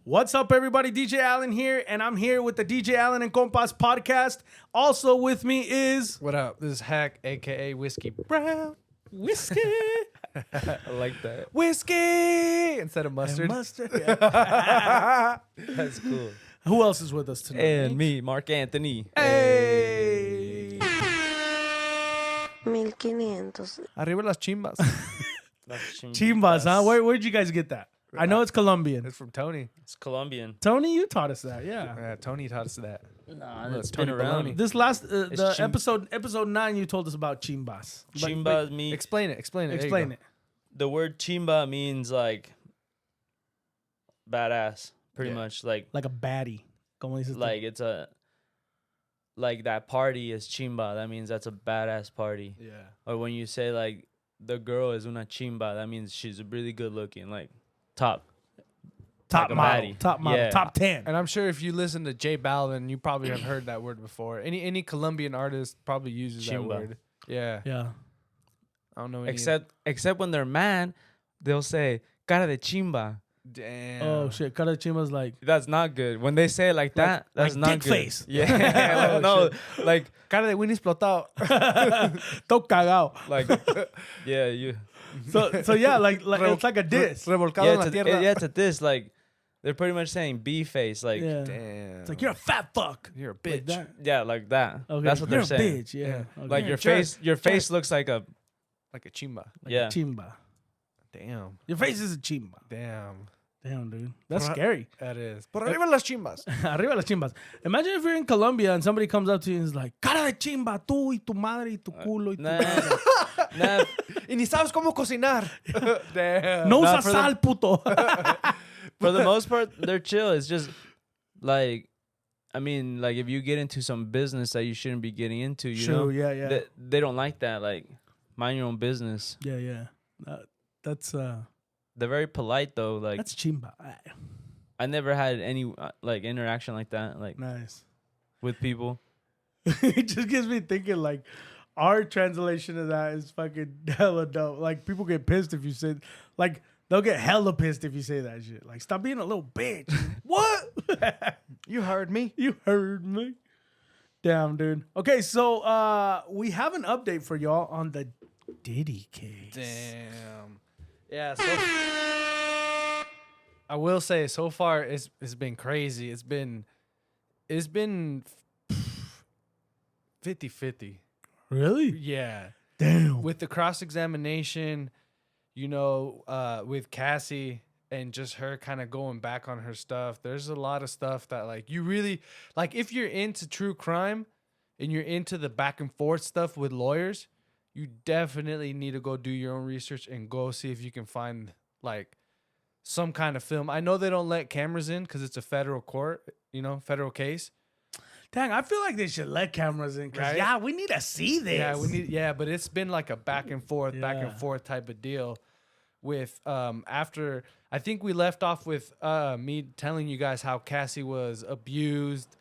What's up, everybody? DJ Alan here, and I'm here with the DJ Alan Compas Podcast. Also with me is... What up? This is Hack, a.k.a. Whiskey Brown. Whiskey. I like that. Whiskey! Instead of mustard. Mustard. Yeah. That's cool. Who else is with us tonight? And me, Mark Anthony. Hey! 1500. Arriba las chimbas. Chimbas, huh? Where'd you guys get that? I know it's Colombian. It's from Tony. It's Colombian. Tony, you taught us that, yeah. Yeah, Tony taught us that. Nah, Look, it's Tony been around. Baloney. This last It's episode 9, you told us about chimbas. Chimba means... Explain it. Explain it. Explain it. The word chimba means like badass, pretty much. Like Like a baddie. Como dices tú. it's a... Like that party is chimba. That means that's a badass party. Yeah. Or when you say like the girl is una chimba, that means she's really good looking. Like top. Top like a model. baddie. Top model. Yeah. Top 10. And I'm sure if you listen to J Balvin, you probably have heard that word before. Any Colombian artist probably uses that Chimba. word. Yeah. Yeah. I don't know any. Except when they're mad, they'll say cara de chimba. Damn. Oh, shit. Cara de chimbas like... That's not good. When they say it like that, that's like not dick good. face. Yeah. Oh, No, like Cara de Winnie explotado. Todo cagao. like yeah, you So yeah, like it's like a diss. Revolcado yeah, en la tierra. yeah, to this, like they're pretty much saying B face, like Yeah. Damn. It's like you're a fat fuck. You're a Like bitch. that. yeah, like that. Okay. That's what you're they're a saying. bitch. Yeah. Okay. Like your Sure. face looks like a Like a chimba. Like yeah. a chimba. Damn. Your face is a chimba. Damn. Damn, dude. That's Por- scary. That is. Por arriba las chimbas. Arriba las chimbas. Imagine if you're in Colombia and somebody comes up to you and is like, cara de chimba, tú y tu madre y tu culo y tu Nah, madre. nah, Y ni sabes cómo cocinar. Damn. No Nah, usa for sal, puto. for the most part, they're chill. It's just like, I mean, like if you get into some business that you shouldn't be getting into, you know, yeah. they don't like that. Like, mind your own business. Yeah. That's They're very polite though. Like, that's chimba. I never had any like interaction like that, like Nice. with people. It just gives me thinking like our translation of that is fucking hella dope. Like people get pissed if you say like they'll get hella pissed if you say that shit. Like stop being a little bitch. What? You heard me. You heard me. Damn, dude. Okay, so we have an update for y'all on the Diddy case. Damn. Yeah. So I will say, so far it's been crazy. It's been 50-50. Really? Yeah. Damn. With the cross examination, you know, with Cassie and just her kind of going back on her stuff. There's a lot of stuff that like you really like if you're into true crime and you're into the back and forth stuff with lawyers, you definitely need to go do your own research and go see if you can find like some kind of film. I know they don't let cameras in because it's a federal court, you know, federal case. Dang, I feel like they should let cameras in. Right? Yeah, we need to see this. But it's been like a back and forth type of deal. With after I think we left off with me telling you guys how Cassie was abused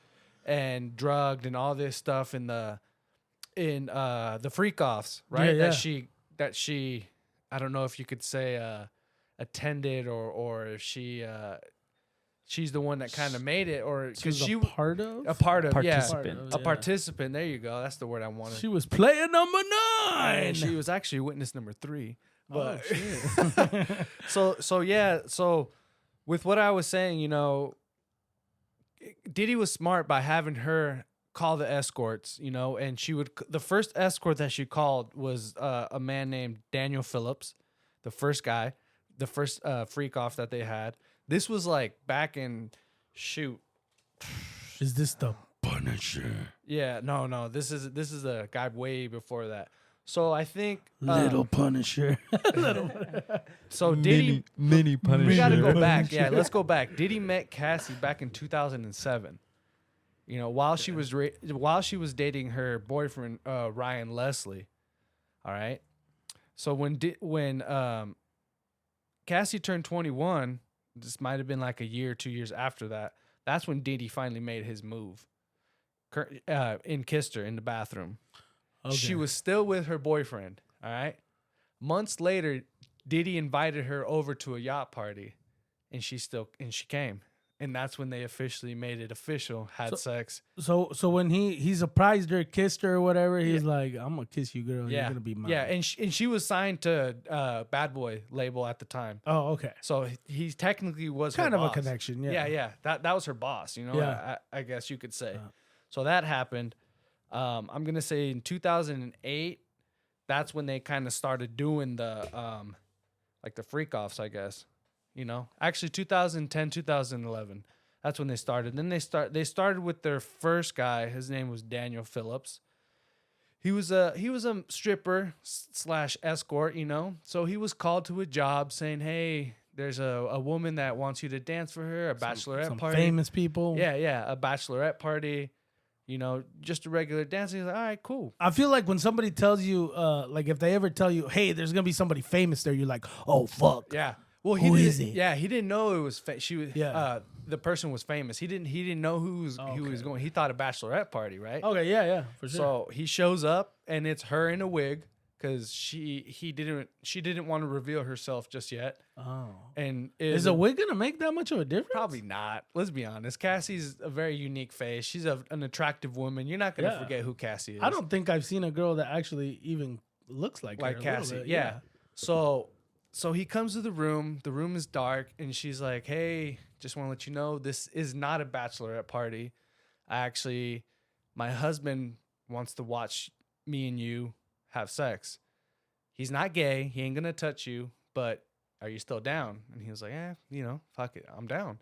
and drugged and all this stuff in the freak offs, right? Yeah. That she I don't know if you could say attended or if she's the one that kind of made it, or because she was part of a participant. Yeah. A participant. There you go. That's the word I wanted. She was player number 9. And she was actually witness number 3. But shit. so with what I was saying, you know, Diddy was smart by having her call the escorts, you know, and the first escort that she called was a man named Daniel Phillips, the first guy, the first freak off that they had. This was like back in Is this the Punisher? Yeah, no. This is a guy way before that. So I think Little Punisher. so Diddy mini Punisher. we got to go back. Yeah, let's go back. Diddy met Cassie back in 2007. You know, while she was dating her boyfriend Ryan Leslie. All right. So when Cassie turned 21, this might have been like a year, 2 years after that. That's when Diddy finally made his move. And kissed her in the bathroom. Okay. She was still with her boyfriend. All right. Months later, Diddy invited her over to a yacht party, and she came. and that's when they officially made it official. Had sex. So when he surprised her, kissed her or whatever, he's like, "I'm gonna kiss you, girl. Yeah, You're gonna be mine." yeah, and she was signed to Bad Boy label at the time. Oh, okay. So he technically was Kind her of a boss. connection. Yeah. Yeah. That was her boss. You know, Yeah. I guess you could say. So that happened. I'm gonna say in 2008. That's when they kind of started doing the like the freak offs, I guess. You know, actually 2010, 2011. That's when they started. Then they started with their first guy. His name was Daniel Phillips. He was a stripper / escort, you know. So he was called to a job saying, "Hey, there's a woman that wants you to dance for her, a bachelorette Some party." famous people. Yeah, a bachelorette party. You know, just a regular dance. He's like, "All right, cool." I feel like when somebody tells you, like if they ever tell you, "Hey, there's gonna be somebody famous there," you're like, "Oh fuck." Yeah. Well, Who is it? Yeah, he didn't know it was she was. Yeah. The person was famous. He didn't know who was going. He thought a bachelorette party, right? Okay. Yeah. For sure. So he shows up and it's her in a wig because she didn't want to reveal herself just yet. Oh. And Is a wig gonna make that much of a difference? probably not. Let's be honest. Cassie's a very unique face. She's an attractive woman. You're not gonna forget who Cassie is. I don't think I've seen a girl that actually even looks like her a little Cassie. bit. Yeah. So he comes to the room. The room is dark, and she's like, "Hey, just want to let you know this is not a bachelorette party. My husband wants to watch me and you have sex. He's not gay. He ain't gonna touch you, but are you still down?" And he was like, fuck it, I'm down.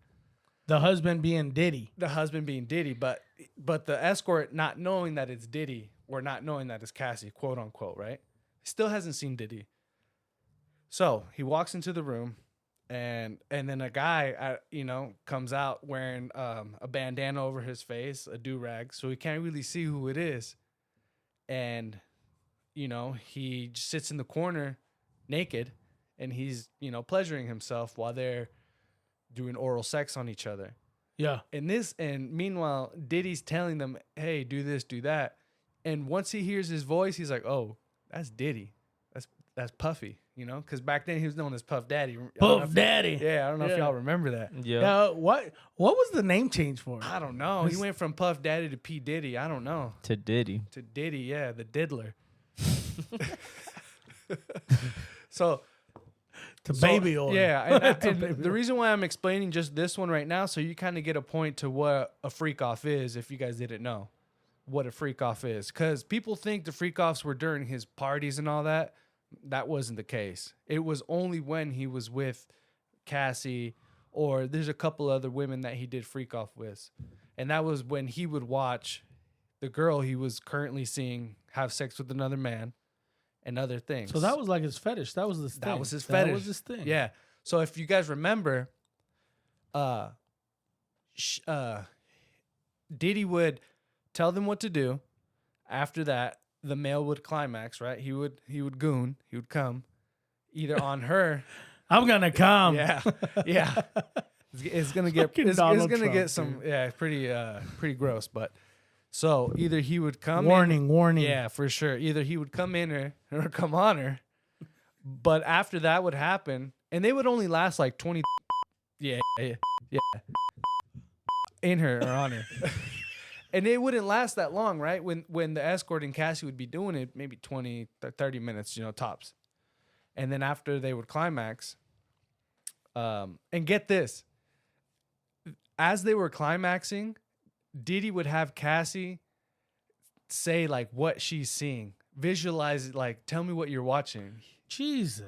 The husband being Diddy. The husband being Diddy, but the escort not knowing that it's Diddy or not knowing that it's Cassie, quote unquote, right? Still hasn't seen Diddy. So he walks into the room, and then a guy, comes out wearing a bandana over his face, a do-rag, so he can't really see who it is. And, he just sits in the corner naked, and he's, pleasuring himself while they're doing oral sex on each other. Yeah. And meanwhile, Diddy's telling them, "Hey, do this, do that." And once he hears his voice, he's like, "Oh, that's Diddy. That's Puffy." Because back then he was known as Puff Daddy. Puff Daddy. Yeah, I don't know if y'all remember that. Yeah. What was the name change for? I don't know. He went from Puff Daddy to P Diddy. I don't know. To Diddy. To Diddy, yeah, the diddler. So baby oil. Yeah, and the reason why I'm explaining just this one right now, so you kind of get a point to what a freak off is, if you guys didn't know what a freak off is, because people think the freak offs were during his parties and all that. That wasn't the case. It was only when he was with Cassie, or there's a couple other women that he did freak off with, and that was when he would watch the girl he was currently seeing have sex with another man and other things. So that was like his fetish. That was his thing. That was his fetish. That was his thing. Yeah. So if you guys remember, Diddy would tell them what to do. After that, the male would climax, right? He would goon. He would come either on her. I'm gonna come. Yeah. It's gonna get some pretty gross, but so either he would come warning. Yeah, for sure. Either he would come in her or come on her. But after that would happen, and they would only last like 20 yeah. In her or on her. And it wouldn't last that long, right? When the escort and Cassie would be doing it, maybe 20, 30 minutes, tops. And then after they would climax, and get this, as they were climaxing, Diddy would have Cassie say like what she's seeing, visualize it, like tell me what you're watching. Jesus.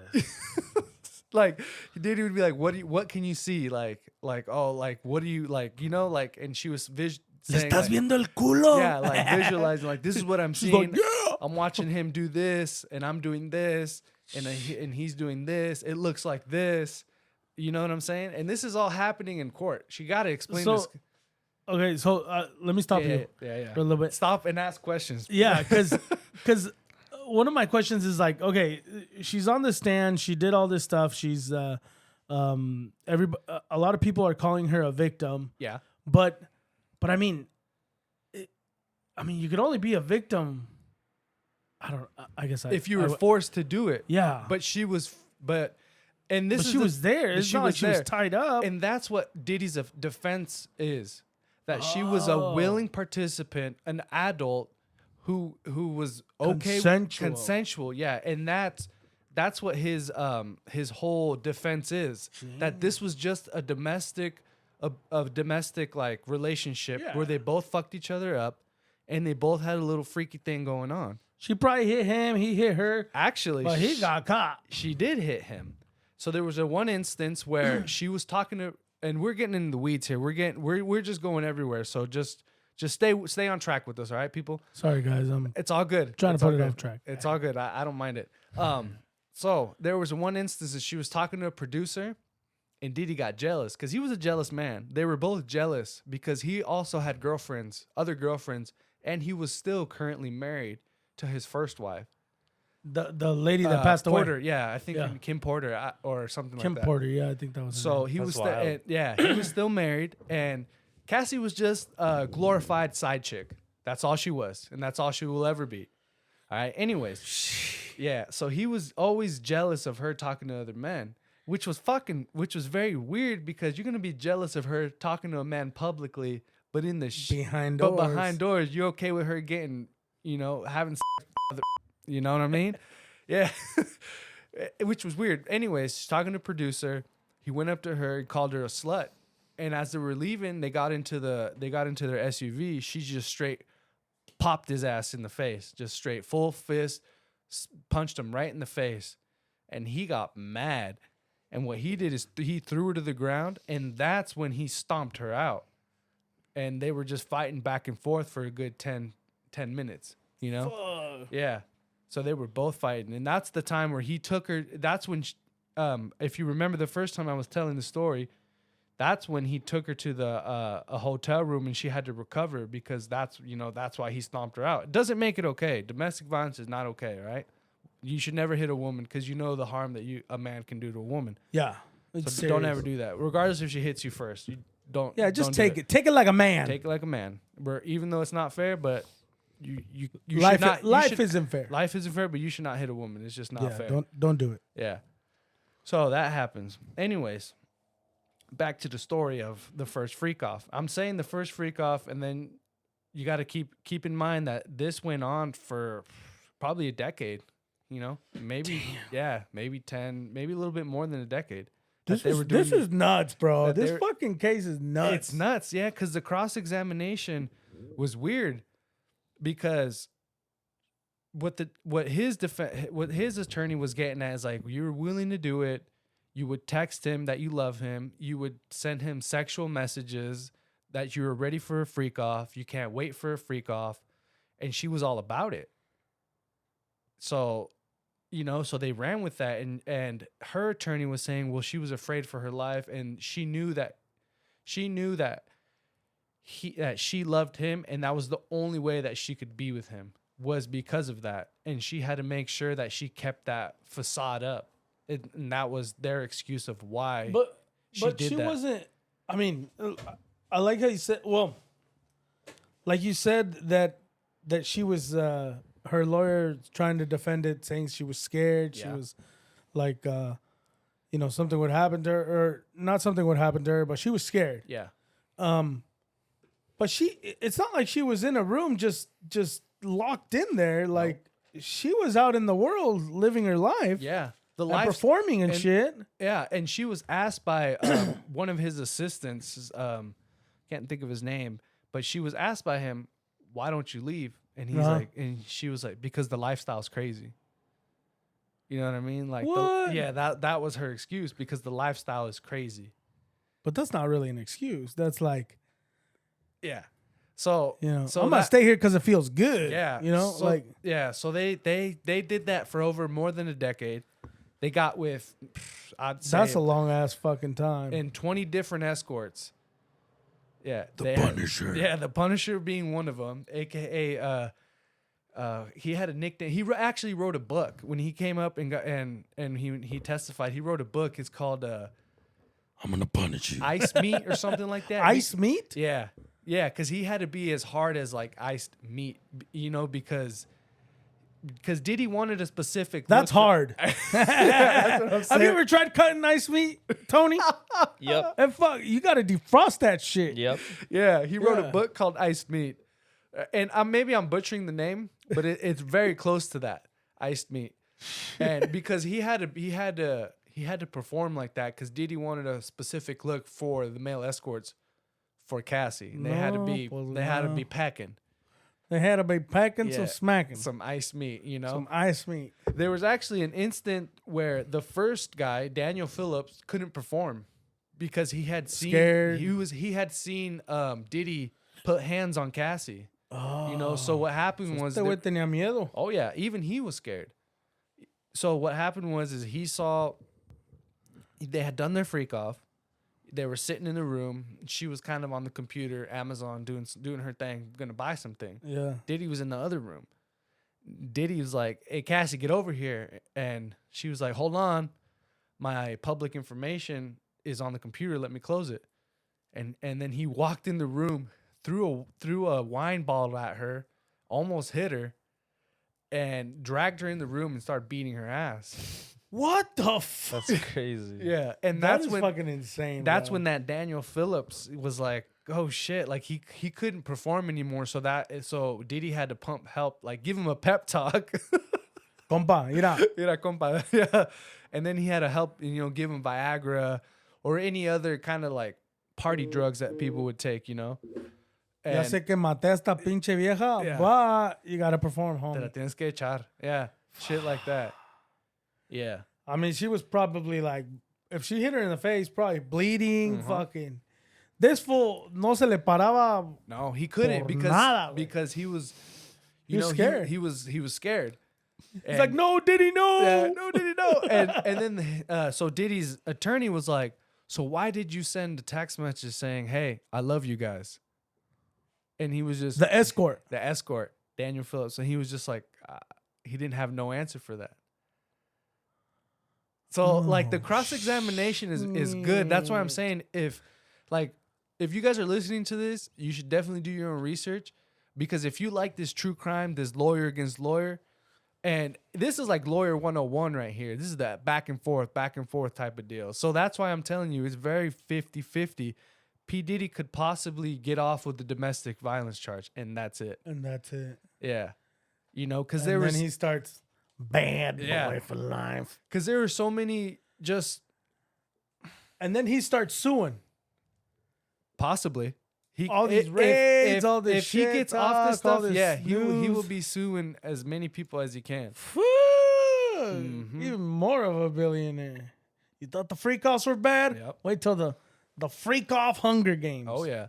Like Diddy would be like, what can you see? Like oh, like what do you like? And she was saying, ¿Estás viendo el culo? Yeah, like visualizing, like this is what I'm She's seeing. like, yeah. I'm watching him do this, and I'm doing this, and he's doing this. It looks like this. You know what I'm saying? And this is all happening in court. She got to explain this. Okay, so let me stop you Yeah. for a little bit. Stop and ask questions. Yeah, because one of my questions is like, okay, she's on the stand. She did all this stuff. She's a lot of people are calling her a victim. Yeah. But I mean, you could only be a victim. I guess if you were forced to do it. Yeah. But And this But is she was there. but It's not like she was tied up. And that's what Diddy's defense is. That she was a willing participant, an adult who was okay, consensual. Yeah, and that's what his whole defense is. Jeez. That this was just a domestic like relationship where they both fucked each other up, and they both had a little freaky thing going on. She probably hit him. He hit her. Actually, but he got caught. She did hit him. So there was one instance where she was talking to. And we're getting in the weeds here. We're just going everywhere. So just stay on track with us, all right, people? Sorry, guys. It's all good. Trying it's to put it good. off track. It's all good. I don't mind it. So there was one instance that she was talking to a producer, and Diddy got jealous because he was a jealous man. They were both jealous because he also had other girlfriends, and he was still currently married to his first wife. The lady that passed Porter, away. yeah, I think Kim Porter or something Kim like that. Porter, yeah, I think that was. So he was, he was still married, and Cassie was just a glorified side chick. That's all she was, and that's all she will ever be. All right. Anyways, yeah. So he was always jealous of her talking to other men, which was very weird because you're gonna be jealous of her talking to a man publicly, but behind doors, you're okay with her getting, having. You know what I mean? Yeah. Which was weird. Anyways, she's talking to a producer. He went up to her and called her a slut. And as they were leaving, they got into their SUV. She just straight popped his ass in the face. Just straight full fist, punched him right in the face. And he got mad. And what he did is he threw her to the ground, and that's when he stomped her out. And they were just fighting back and forth for a good 10 minutes, Fuck. Yeah. So they were both fighting, and that's the time where he took her. That's when, if you remember the first time I was telling the story, that's when he took her to a hotel room, and she had to recover because that's why he stomped her out. It doesn't make it okay. Domestic violence is not okay, right? You should never hit a woman because you know the harm that a man can do to a woman. Yeah. So don't ever do that, regardless if she hits you first. You don't. Yeah, just don't take it. Take it like a man. Take it like a man. Even though it's not fair, but. You life, should not. Life isn't fair. Life isn't fair, but you should not hit a woman. It's just not fair. Don't do it. Yeah. So that happens. Anyways, back to the story of the first freak off. I'm saying the first freak off, and then you got to keep in mind that this went on for probably a decade. Maybe maybe 10, maybe a little bit more than a decade. This is nuts, bro. This fucking case is nuts. It's nuts, yeah, because the cross examination was weird. Because what his attorney was getting at is like, you were willing to do it. You would text him that you love him. You would send him sexual messages that you were ready for a freak off. You can't wait for a freak off. And she was all about it. So, so they ran with that. And her attorney was saying, well, she was afraid for her life. And she knew that she loved him, and that was the only way that she could be with him was because of that. And she had to make sure that she kept that facade up. And that was their excuse of why she did that. Wasn't, I mean, I like how you said, well, like you said that she was, her lawyer trying to defend it, saying she was scared. She was like, something would happen to her, or not something would happen to her, but she was scared. Yeah. But it's not like she was in a room just locked in there. Like she was out in the world living her life. Yeah. Performing and shit. Yeah. And she was asked by one of his assistants, can't think of his name, but she was asked by him, why don't you leave? And he's like, and she was like, because the lifestyle's crazy. You know what I mean? Like, that was her excuse, because the lifestyle is crazy. But that's not really an excuse. That's like, yeah. So so I'm gonna stay here because it feels good. Yeah. So they did that for over more than a decade. They got with, I'd say, that's a long ass fucking time. And 20 different escorts. Yeah. The Punisher. The Punisher being one of them, aka he had a nickname. He actually wrote a book when he came up and he testified. He wrote a book. It's called I'm gonna punish you. Ice Meat or something like that. Ice Meat? Yeah. Yeah, because he had to be as hard as like iced meat, because because Diddy wanted a specific. That's look hard. that's what I'm Have saying. you ever tried cutting ice meat, Tony? Yep. And fuck, you gotta defrost that shit. Yep. Yeah, he wrote Yeah. a book called Iced Meat, and maybe I'm butchering the name, but it's very close to that, Iced Meat, and because he had to perform like that because Diddy wanted a specific look for the male escorts for Cassie. And they had to be packing They had to be packing some Yeah. smacking. some iced meat, you know. Some ice meat. There was actually an instant where the first guy, Daniel Phillips, couldn't perform because he had seen Scared. he had seen Diddy put hands on Cassie. You know, so what happened was Este güey tenía miedo. oh yeah, even he was scared. So what happened was he saw they had done their freak off. They were sitting in the room. She was kind of on the computer, Amazon, doing her thing, gonna buy something. Yeah. Diddy was in the other room. Diddy was like, "Hey, Cassie, get over here." And she was like, "Hold on. My public information is on the computer. Let me close it." And then he walked in the room, threw a wine bottle at her, almost hit her, and dragged her in the room and started beating her ass. What the fuck? That's crazy. Yeah. And That that's is when fucking insane. that's bro. when that Daniel Phillips was like, oh shit, like he couldn't perform anymore. So Diddy had to pump help, like give him a pep talk. Compa, mira. Mira, compa. Yeah. And then he had to help, give him Viagra or any other kind of like party drugs that people would take, Ya And sé que maté a esta pinche vieja, Yeah. but you gotta perform, te la homie. tienes que echar. Yeah. Shit like that. Yeah. I mean, she was probably like, if she hit her in the face, probably bleeding, Mm-hmm. fucking. This fool no se le paraba. No, he couldn't Por because nada, güey. because he was He was scared. He was scared. He's like, no, Diddy, no. Yeah, no, Diddy, no. And then so Diddy's attorney was like, so why did you send a text message saying, "Hey, I love you guys"? And he was just The escort. the escort, Daniel Phillips, and he was just like, he didn't have no answer for that. So like the cross examination is good. That's why I'm saying if you guys are listening to this, you should definitely do your own research, because if you like this true crime, this lawyer against lawyer, and this is like lawyer 101 right here. This is that back and forth type of deal. So that's why I'm telling you, it's very 50-50. P. Diddy could possibly get off with the domestic violence charge, and that's it. And that's it. Yeah. Because And there then was he starts bad Yeah. boy for life. because there were so many just And then he starts suing. possibly All these raids, all this if he shit gets off this talk, all stuff, this yeah, he will news. be suing as many people as he can. Fuck. Even more of a billionaire. You thought the freak offs were bad? Yep. Wait till the freak off Hunger Games. Oh yeah,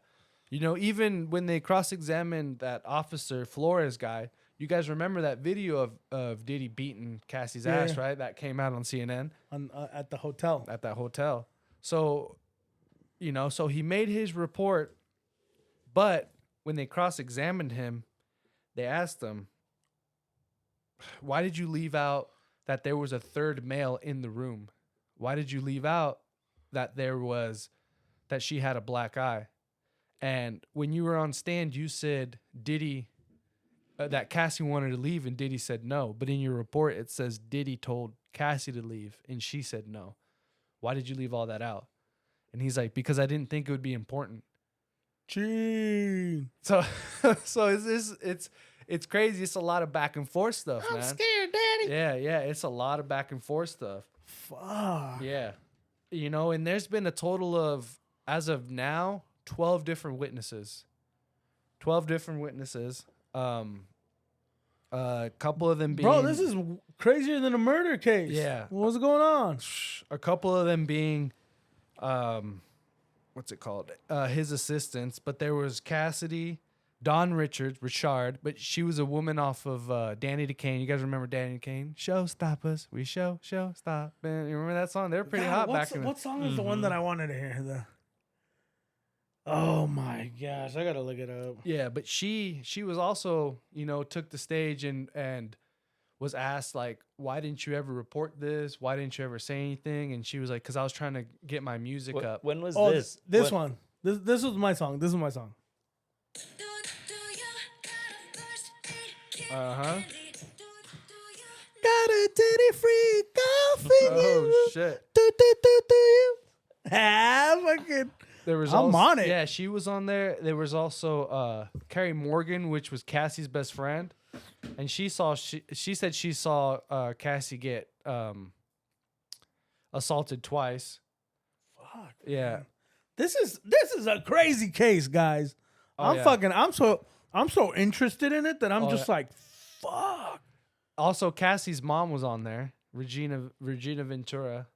even when they cross-examined that officer Flores guy, you guys remember that video of Diddy beating Cassie's Yeah, ass, yeah. right? That came out on CNN At the hotel. at that hotel. So, so he made his report, but when they cross-examined him, they asked him, "Why did you leave out that there was a third male in the room? Why did you leave out that that she had a black eye?" And when you were on stand, you said Diddy, that Cassie wanted to leave, and Diddy said no. But in your report, it says Diddy told Cassie to leave, and she said no. Why did you leave all that out? And he's like, because I didn't think it would be important. Gee. So, it's crazy. It's a lot of back and forth stuff, man. Scared, Daddy. Yeah, it's a lot of back and forth stuff. Fuck. Yeah. And there's been a total of, as of now, 12 different witnesses. 12 different witnesses. A couple of them being... Bro, this is crazier than a murder case. Yeah. What's going on? A couple of them being... what's it called? His assistants. But there was Cassidy, Dawn Richard, but she was a woman off of Danny DeCane. You guys remember Danny DeCane? Showstoppers. We show stop. You remember that song? They were pretty hot back in the... What song is the one that I wanted to hear? Oh my gosh, I gotta look it up. Yeah, but she was also, took the stage and was asked, like, why didn't you ever report this? Why didn't you ever say anything? And she was like, because I was trying to get my music up. When was Oh, this? this When- one. This was my song. This is my song. Uh-huh. got a titty free coffee. Oh shit! Fucking. There was I'm on it. Yeah, she was on there. There was also Carrie Morgan, which was Cassie's best friend, and she said she saw Cassie get assaulted twice. Fuck. Yeah. Man. This is a crazy case, guys. Oh, I'm so interested in it that I'm just like, fuck. Also, Cassie's mom was on there, Regina Ventura.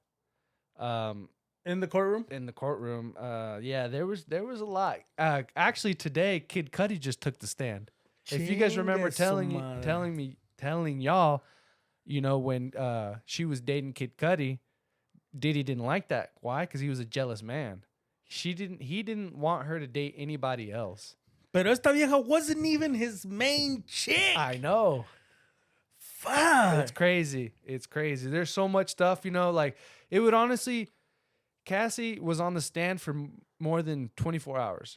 In the courtroom? In the courtroom. Yeah, there was a lot. Actually, today, Kid Cudi just took the stand. If you guys remember telling y'all, you know, when she was dating Kid Cudi, Diddy didn't like that. Why? Because he was a jealous man. He didn't want her to date anybody else. Pero esta vieja wasn't even his main chick. I know. Fuck. It's crazy. It's crazy. There's so much stuff, you know, like it would honestly, Cassie was on the stand for more than 24 hours.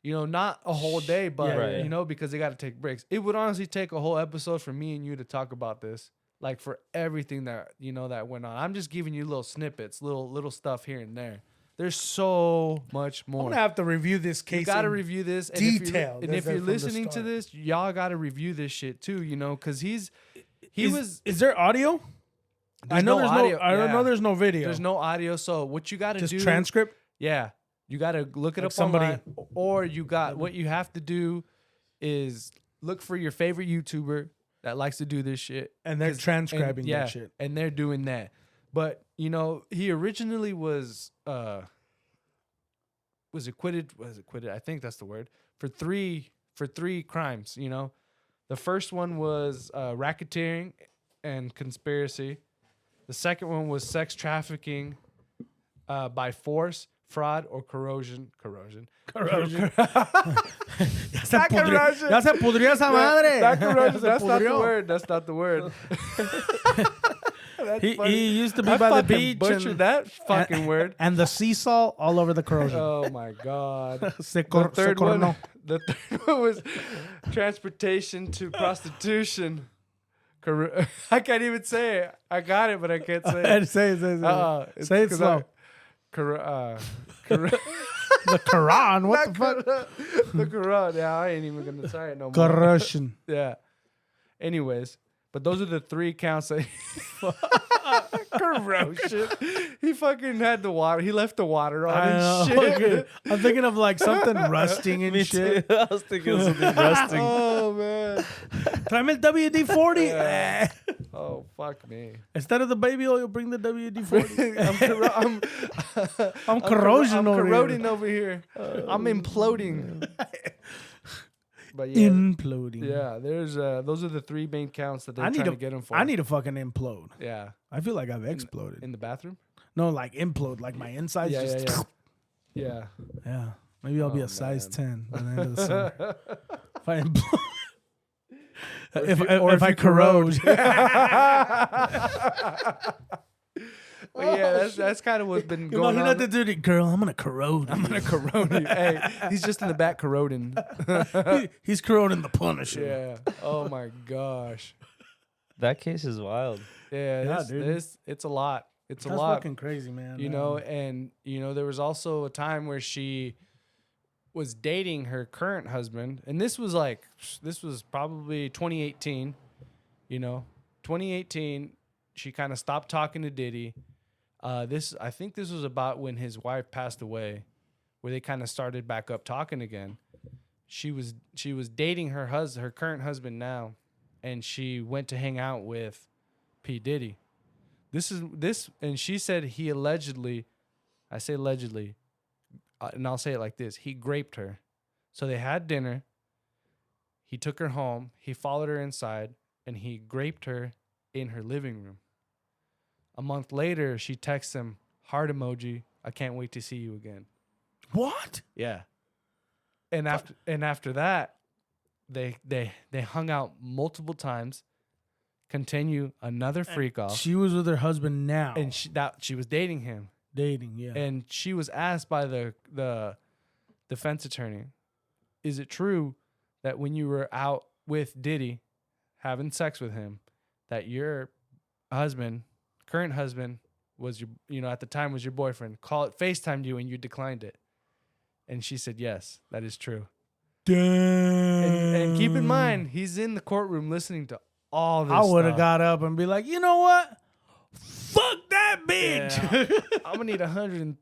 You know, not a whole day, but, you know, because they got to take breaks. It would honestly take a whole episode for me and you to talk about this, like for everything that, you know, that went on. I'm just giving you little snippets, little stuff here and there. There's so much more. I'm going to have to review this case. You got to review this. Detail. And if you're listening to this, y'all got to review this shit too, you know, because Is there audio? I know there's audio. I don't know there's no video. There's no audio. So what you got to do? Just transcript? Yeah. You got to look it Like up online. Or what you have to do is look for your favorite YouTuber that likes to do this shit. And they're transcribing that shit. And they're doing that. But, you know, he originally was acquitted. I think that's the word. For three crimes, you know. The first one was racketeering and conspiracy. The second one was sex trafficking by force, fraud, or corrosion. Ya se pudrió esa madre. That's not the word. That's not the word. He used to be by the beach. Butchered that fucking word. And the sea salt all over the corrosion. Oh my god. The third one was transportation to prostitution. I can't even say it. I got it, but I can't say it. Say it slow. The Quran. What the fuck? The Quran. Yeah, I ain't even gonna say it no more. Corrosion. Yeah. Anyways, but those are the three counts that corrosion. He fucking had the water. He left the water on and shit. Okay. I'm thinking of like something rusting and shit. I was thinking of something rusting. Oh man. Tráeme el WD-40. Yeah. Oh fuck me. Instead of the baby oil, bring the WD-40. I'm corrosion over corroding here. over here. I'm imploding. But yeah, imploding. Yeah, there's those are the three main counts that they're trying to get him for. I need to fucking implode. Yeah. I feel like I've exploded. In the bathroom? No, like implode, like my insides just. Yeah. Yeah. Maybe I'll be a size 10 by the end of the summer. If I implode. If I corrode. Well, yeah, that's kind of what's been going on. The duty, girl, I'm gonna corrode. I'm gonna corrode you. Hey, he's just in the back corroding. He's corroding the Punisher. Yeah. Oh my gosh. That case is wild. Yeah, dude. It's a lot. That's fucking crazy, man. You know, and you know, there was also a time where she was dating her current husband, and this was probably 2018. You know, 2018. She kind of stopped talking to Diddy. I think this was about when his wife passed away, where they kind of started back up talking again. She was dating her current husband now, and she went to hang out with P. Diddy. And she said he allegedly, I say allegedly, and I'll say it like this: he raped her. So they had dinner. He took her home. He followed her inside, and he raped her in her living room. A month later, she texts him, heart emoji, I can't wait to see you again. What? Yeah. And after that, they hung out multiple times, continue another freak off. She was with her husband now. And she was dating him. Dating, yeah. And she was asked by the defense attorney, is it true that when you were out with Diddy, having sex with him, that your current husband, was at the time was your boyfriend, FaceTimed you and you declined it? And she said, yes, that is true. Damn. And keep in mind, he's in the courtroom listeing to all this I would have stuff. got up and be like, you know what? Fuck that bitch. Yeah. I'm gonna need $150,000.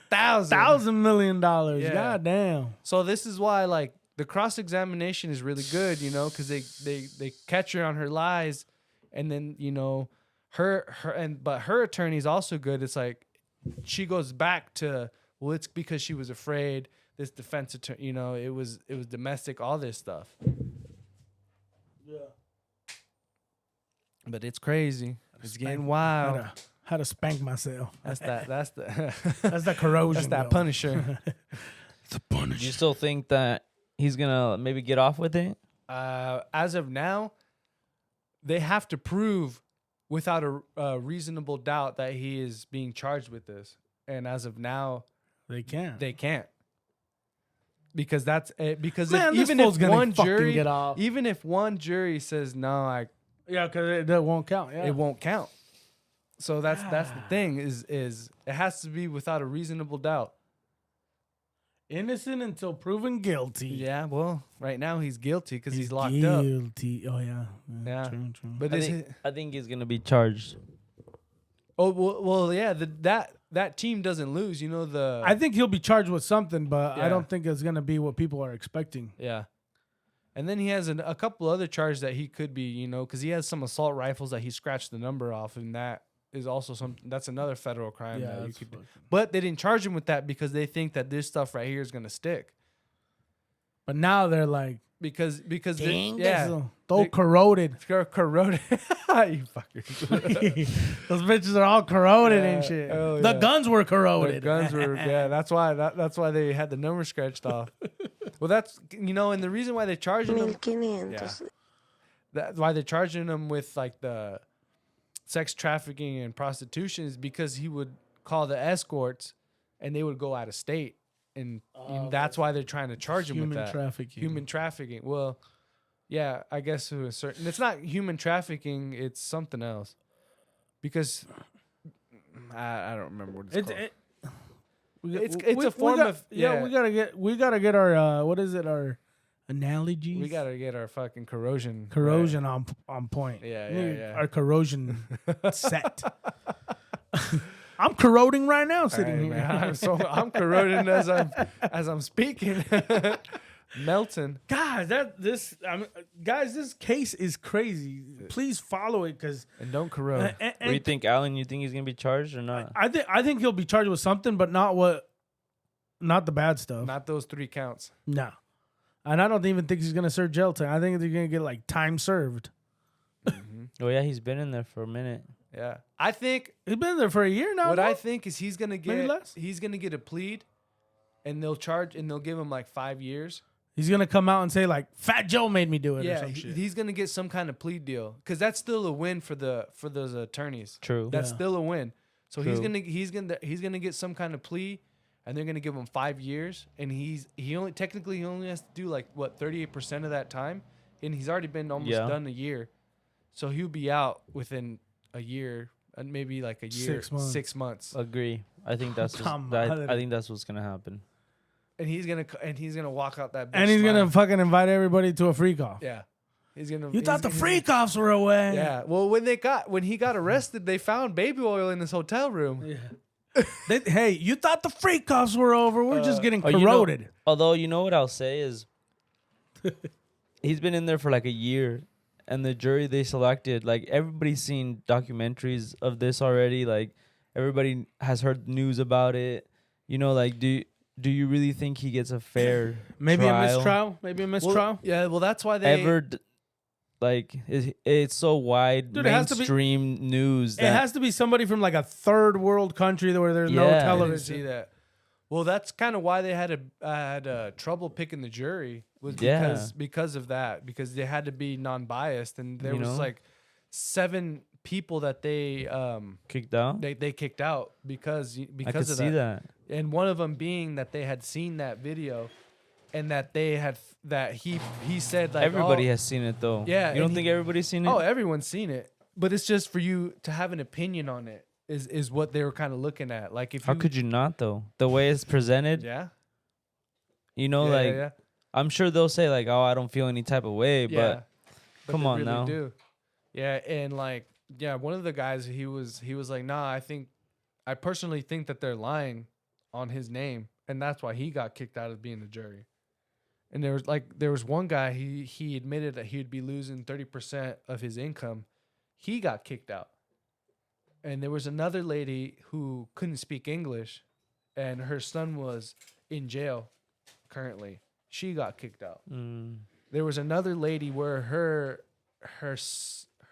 $1,000 million. Yeah. God damn. So this is why, like, the cross-examination is really good, because they catch her on her lies, and then but her attorney's also good. It's like she goes back to, well, it's because she was afraid. This defense attorney, it was domestic, all this stuff. Yeah. But it's crazy. It's getting wild. How to spank myself. That's the That's the corrosion. that's that though. Punisher. It's a Punisher. Do you still think that he's gonna maybe get off with it? As of now, they have to prove without a reasonable doubt that he is being charged with this. And as of now, They can't. they can't. Because that's because Man, this even if fool's gonna one fucking jury get off. even if one jury says no, Yeah, because that won't count. Yeah. it won't count. So that's the thing is it has to be without a reasonable doubt. Innocent until proven guilty. Yeah, well, right now he's guilty because he's locked up. Guilty. Oh yeah. Yeah. True. But I think he's gonna be charged. yeah, that team doesn't lose. I think he'll be charged with something, but Yeah. I don't think it's gonna be what people are expecting. Yeah. And then he has a couple other charges that he could be, because he has some assault rifles that he scratched the number off, and that is also that's another federal crime that you that's could do. fucking- But they didn't charge him with that because they think that this stuff right here is gonna stick. But now they're like, Because dang, yeah, they're corroded. corroded. You fuckers. Those bitches are all corroded and Yeah. shit. Oh, The yeah. guns were The corroded. guns were that's why they had the number scratched off. Well, that's and the reason why they're charging him. 1500. That's why they're charging him with like the sex trafficking and prostitution is because he would call the escorts and they would go out of state. And that's why they're trying to charge him with that. Human trafficking. Well, yeah, I guess to a certain. It's not human trafficking. It's something else. Because I don't remember what it's called. It's a form of we gotta get our what is it, our analogies. We gotta get our fucking corrosion on point. Yeah, We need yeah. Our corrosion set. I'm corroding right now, sitting here. Man, I'm corroding as I'm speaking, melting. Guys, guys, this case is crazy. Please follow it, because And don't corrode. What do you think, Alan? You think he's gonna be charged or not? I think he'll be charged with something, but not the bad stuff. Not those 3 counts. No. And I don't even think he's gonna serve jail time. I think they're gonna get like time served. Oh yeah, he's been in there for a minute. Yeah, I think He's been there for a year now. what I though. think is he's gonna Maybe less? get a plea, and they'll give him like 5 years. He's gonna come out and say like, "Fat Joe made me do it." or Yeah, some shit. he's gonna get some kind of plea deal because that's still a win for those attorneys. True. That's Yeah. still a win. So he's True. gonna get some kind of plea, and they're gonna give him 5 years, and he only has to do like what 38% of that time, and he's already been almost done a year, so he'll be out within a year, and maybe like a year, 6 months. Agree. I think that's Come I on. think that's what's gonna happen. And he's gonna walk out that. Bitch And he's gonna smiling. fucking invite everybody to a freak off. Yeah, he's gonna. You thought the he's freak offs were away. Yeah. Well, when he got arrested, they found baby oil in his hotel room. Yeah. Hey, you thought the freak offs were over? We're just getting Oh, corroded. Although you know what I'll say is, he's been in there for like a year, and the jury they selected, like everybody's seen documentaries of this already. Like everybody has heard news about it. Like do you really think he gets a fair Maybe trial? a mistrial. Maybe a mistrial. Yeah. Well, that's why they It's so wide, Dude, it has to be- mainstream news. It has to be somebody from like a third world country where there's no Yeah. I didn't television. see that. Well, that's kind of why they had trouble picking the jury was Yeah. because of that, because they had to be non-biased, and there You was know? like 7 people that they kicked out. they kicked out because I could of see that. and one of them being that they had seen that video, and that they had that he said like Everybody oh, has seen it though. Yeah, You don't and think everybody's seen it? oh everyone's seen it, but it's just for you to have an opinion on it is what they were kind of looking at. Like if How could you not though? The way it's presented, yeah, like I'm sure they'll say like, "Oh, I don't feel any type of way," but come they on really now. do. Yeah, and like one of the guys he was like, "Nah, I personally think that they're lying on his name, and that's why he got kicked out of being a jury." And there was one guy he admitted that he'd be losing 30% of his income. He got kicked out. And there was another lady who couldn't speak English, and her son was in jail currently. She got kicked out. There was another lady where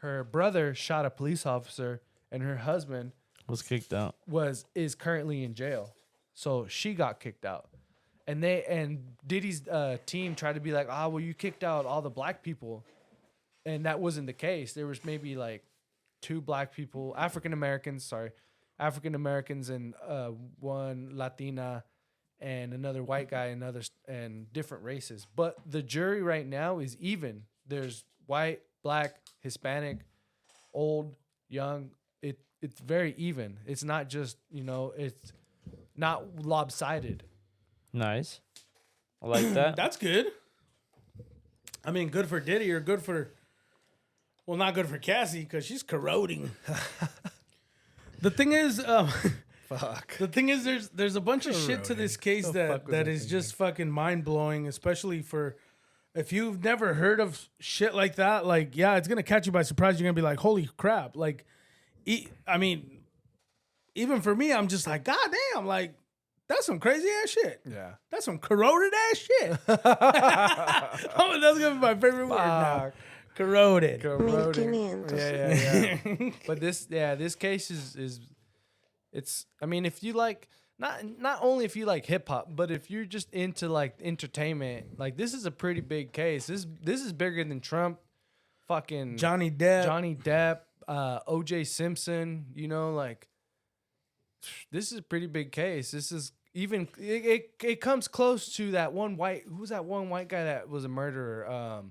her brother shot a police officer, and her husband Was kicked out. is currently in jail. So she got kicked out. And Diddy's team tried to be like, well, you kicked out all the black people. And that wasn't the case. There was maybe like 2 black people, African Americans, and one Latina and another white guy and different races. But the jury right now is even. There's white, black, Hispanic, old, young. It's very even. It's not just, it's not lopsided. Nice. I like that. That's good. I mean, good for Diddy or good for... Well, not good for Cassie because she's corroding. The thing is... Fuck. The thing is, there's a bunch of shit to this case that is just fucking mind-blowing, especially for... If you've never heard of shit like that, like, yeah, it's going to catch you by surprise. You're going to be like, holy crap. Like, I mean, even for me, I'm just like, God damn, like... That's some crazy ass shit. Yeah. That's some corroded ass shit. That's gonna be my favorite word now. Corroded. Yeah. But this case is it's. I mean, if you like not only if you like hip hop, but if you're just into like entertainment, like this is a pretty big case. This is bigger than Trump, fucking Johnny Depp, O.J. Simpson. Like. This is a pretty big case. This is even it comes close to that one white. Who's that one white guy that was a murderer? The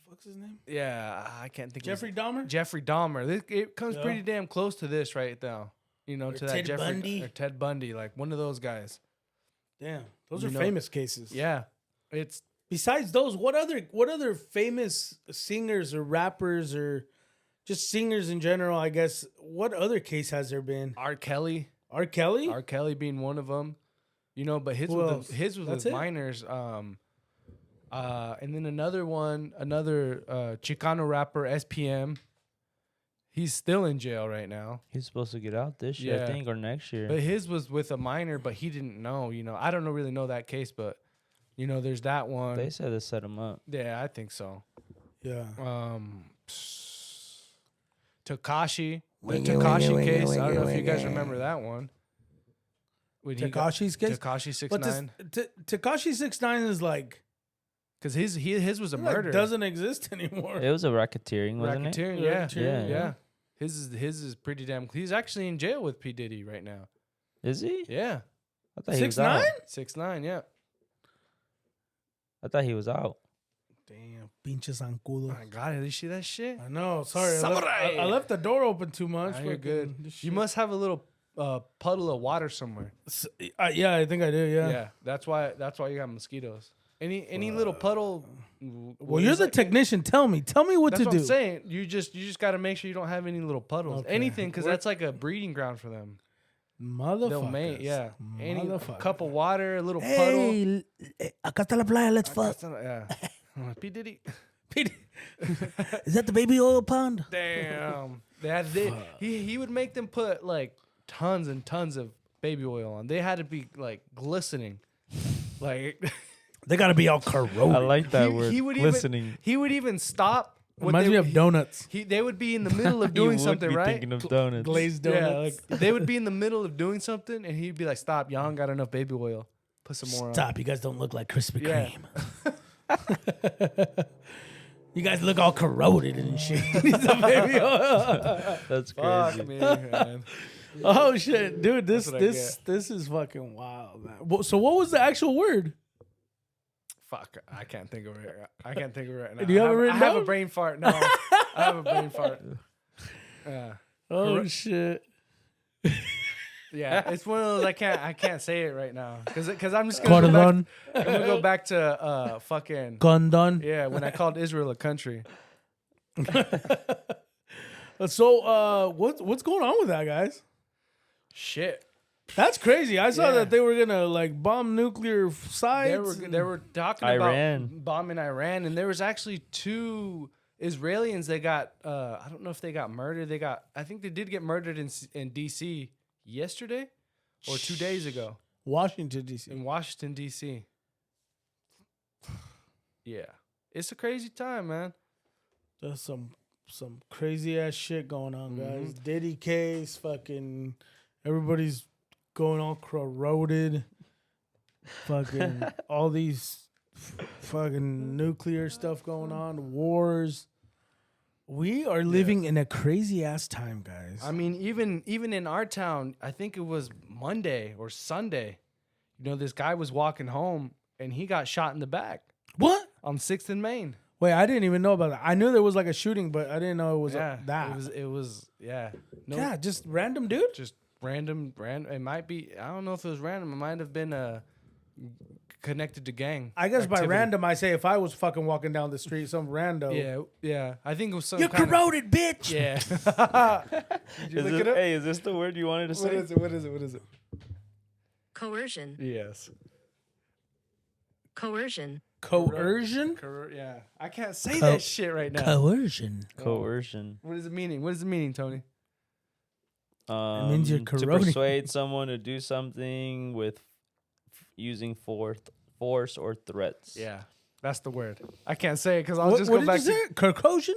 fuck's his name? Yeah, I can't think. Jeffrey Dahmer. Jeffrey Dahmer. It comes pretty damn close to this right now. To Ted that Jeffrey Bundy. Or Ted Bundy, like one of those guys. Damn, those are famous cases. Yeah, it's besides those. What other famous singers or rappers or just singers in general, I guess. What other case has there been? R. Kelly. R. Kelly? R. Kelly being one of them. But his was with minors. And then another Chicano rapper, SPM. He's still in jail right now. He's supposed to get out this year, I think, or next year. But his was with a minor, but he didn't know. I don't really know that case, but there's that one. They said they set him up. Yeah, I think so. Yeah. Tekashi, the Tekashi case. I don't know if you guys remember that one. Tekashi's case. Tekashi 6ix9ine. Tekashi 6ix9ine is like, because his was a murder. Like doesn't exist anymore. It was a racketeering, wasn't it? Yeah. His is pretty damn. He's actually in jail with P Diddy right now. Is he? Yeah. I thought he was out. 6ix9ine. Yeah. I thought he was out. Damn, pinche zancudo. My God, did you see that shit? I know. Sorry, I left the door open too much. You're good. You must have a little puddle of water somewhere. Yeah, I think I do. Yeah. Yeah, that's why you got mosquitoes. Any little puddle. Well, you're the technician. Tell me what to do. That's what I'm saying. You just got to make sure you don't have any little puddles. Okay. Anything, because that's like a breeding ground for them. Motherfuckers. They'll mate. Yeah. Any cup of water, a little puddle. Hey, acá está la playa. Let's fuck. Yeah. P Diddy. Is that the baby oil pond? Damn. He would make them put like tons and tons of baby oil on. They had to be like glistening. Like they got to be all corroded. I like that word. Glistening. He would even stop. Reminds me of donuts. They would be in the middle of doing something, right? Thinking of donuts. Glazed donuts. Yeah, like they would be in the middle of doing something, and he'd be like, "Stop, y'all don't got enough baby oil. Put some more on." Stop, you guys don't look like Krispy Kreme. You guys look all corroded and shit. Baby oil. That's crazy. Fuck me, man. Oh shit, dude! This is fucking wild, man. So what was the actual word? Fuck, I can't think of it. I can't think of it right now. Do you have it written I down? have a brain fart. No, I have a brain fart. Oh shit. Yeah, it's one of those I can't say it right now because I'm just gonna Cordon. go back to fucking Condon. yeah when I called Israel a country. So what's going on with that, guys? Shit. That's crazy. I saw Yeah. that they were gonna like bomb nuclear sites. They were talking Iran. about bombing Iran, and there was actually 2 Israelis that got I don't know if they got murdered. I think they did get murdered in D.C. yesterday or 2 days ago Washington D.C. in Washington D.C. Yeah, it's a crazy time, man. There's some crazy ass shit going on, guys. Diddy Case, fucking everybody's going all corroded. Fucking all these fucking nuclear stuff going on, wars. We are living in a crazy ass time, guys. I mean, even in our town, I think it was Monday or Sunday. You know, this guy was walking home and he got shot in the back What? on 6th and Main. Wait, I didn't even know about that. I knew there was like a shooting, but I didn't know it was that. It was yeah. No, Yeah, just random dude. just random. It might be. I don't know if it was random. It might have been connected to gang. I guess by activity. random, I say if I was fucking walking down the street, some rando. Yeah, yeah. I think it was some. You're kind corroded, bitch. Yeah. Did you Is look this, it up? hey, is this the word you wanted to say? What is it? Coercion. Yes. Coercion. Coercion. Yeah. I can't say that shit right now. Coercion. Coercion. What is it meaning? What is it meaning, Tony? means you're To corroding. persuade someone to do something with using force or threats. Yeah, that's the word. I can't say it because I'll What, just what go did back you say? Coercion.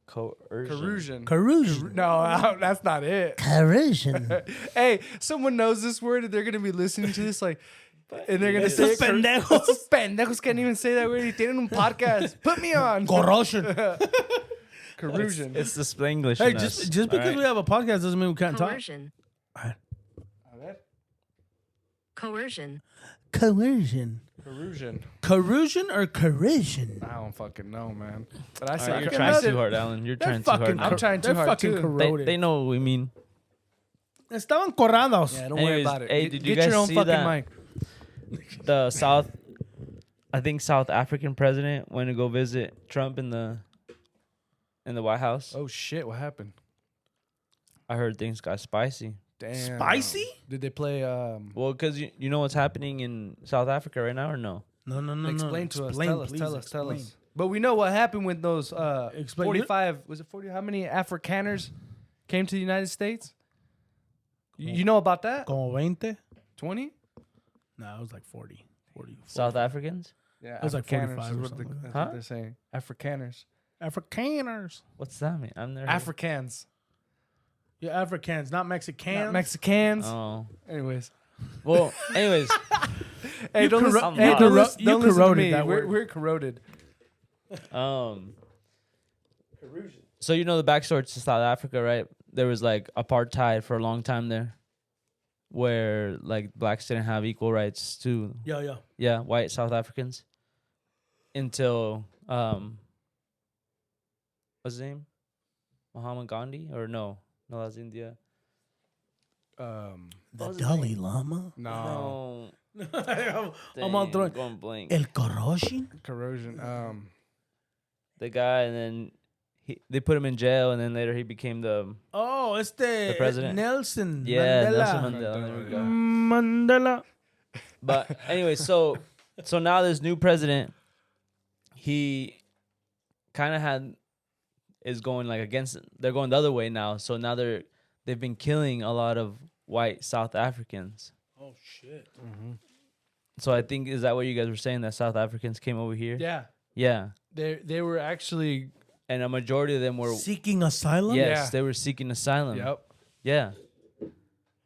Coercion. Coercion. Coercion. No, that's not it. Coercion. Hey, someone knows this word and they're gonna be listening to this like, and they're gonna say Estos pendejos. Estos pendejos can't even say that word. Y tienen un podcast. Put me on. Corrosion. Coercion. It's the Spanglish. Hey, just because we have a podcast doesn't mean we can't talk. Coercion. Coercion. Coercion. Coercion. Coercion or coercion? I don't fucking know, man. But I All say right, you're I trying said- too hard, Alan. You're They're trying too hard. fucking. now. I'm trying too They're hard, fucking too. corroded. They know what we mean. Estaban corrados. Yeah, don't worry Anyways, about it. hey, Get- did you get your guys own see fucking that? mic. The South African president went to go visit Trump in the White House. Oh shit! What happened? I heard things got spicy. Damn. Spicy? Did they play? Well, because you know what's happening in South Africa right now, or no? No. Explain to Explain, us. please, Tell us. explain. But we know what happened with those Explain. 45. Was it 40? How many Afrikaners came to the United States? You know about that? Como 20? 20? No, it was like 40. 40. South Africans? Yeah, It was like Afrikaners 45 is or what something like that's that. what they're saying. Afrikaners. Afrikaners. What's that mean? I'm there. Africans. Yeah, Africans, not Mexicans. Not Mexicans. Oh. Anyways. Well, anyways, Hey, You don't listen, corro- hey, you don't corro- listen, you don't listen to corroded me. that word. We're corroded. so you know the backstory to South Africa, right? There was like apartheid for a long time there, where like blacks didn't have equal rights to Yeah. white South Africans until what's his name? Mahatma Gandhi or no, that's India. The What was his Dalai name? Lama. No. I'm on throwing. going blank. El corrosion. Corrosion. The guy, and then they put him in jail, and then later he became the Oh, it's the president. Nelson. yeah Mandela. Nelson Mandela. There we go. Mandela. But anyway, so now this new president, he kind of is going like against. They're going the other way now. So now they've been killing a lot of white South Africans. Oh shit. So I think, is that what you guys were saying, that South Africans came over here? yeah. Yeah. They were actually. And a majority of them were Seeking asylum. yes, Yeah. they were seeking asylum. Yep. Yeah.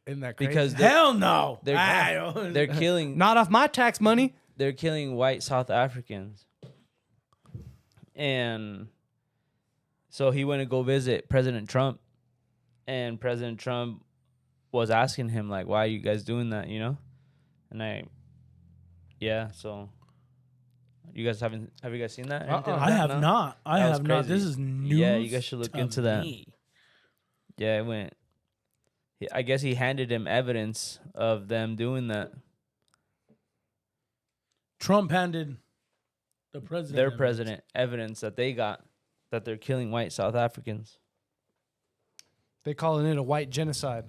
Isn't that crazy? Because Hell no. they're killing not off my tax money. they're killing white South Africans. And so he went to go visit President Trump, and President Trump was asking him like, why are you guys doing that, you know? And so you guys have you guys seen that? Anything like I that? have No? not. I That was have not. crazy. This is new. Yeah, you guys should look into that. Yeah, it went. I guess he handed him evidence of them doing that. Trump handed the president Their evidence. president evidence that they got that they're killing white South Africans. They calling it a white genocide.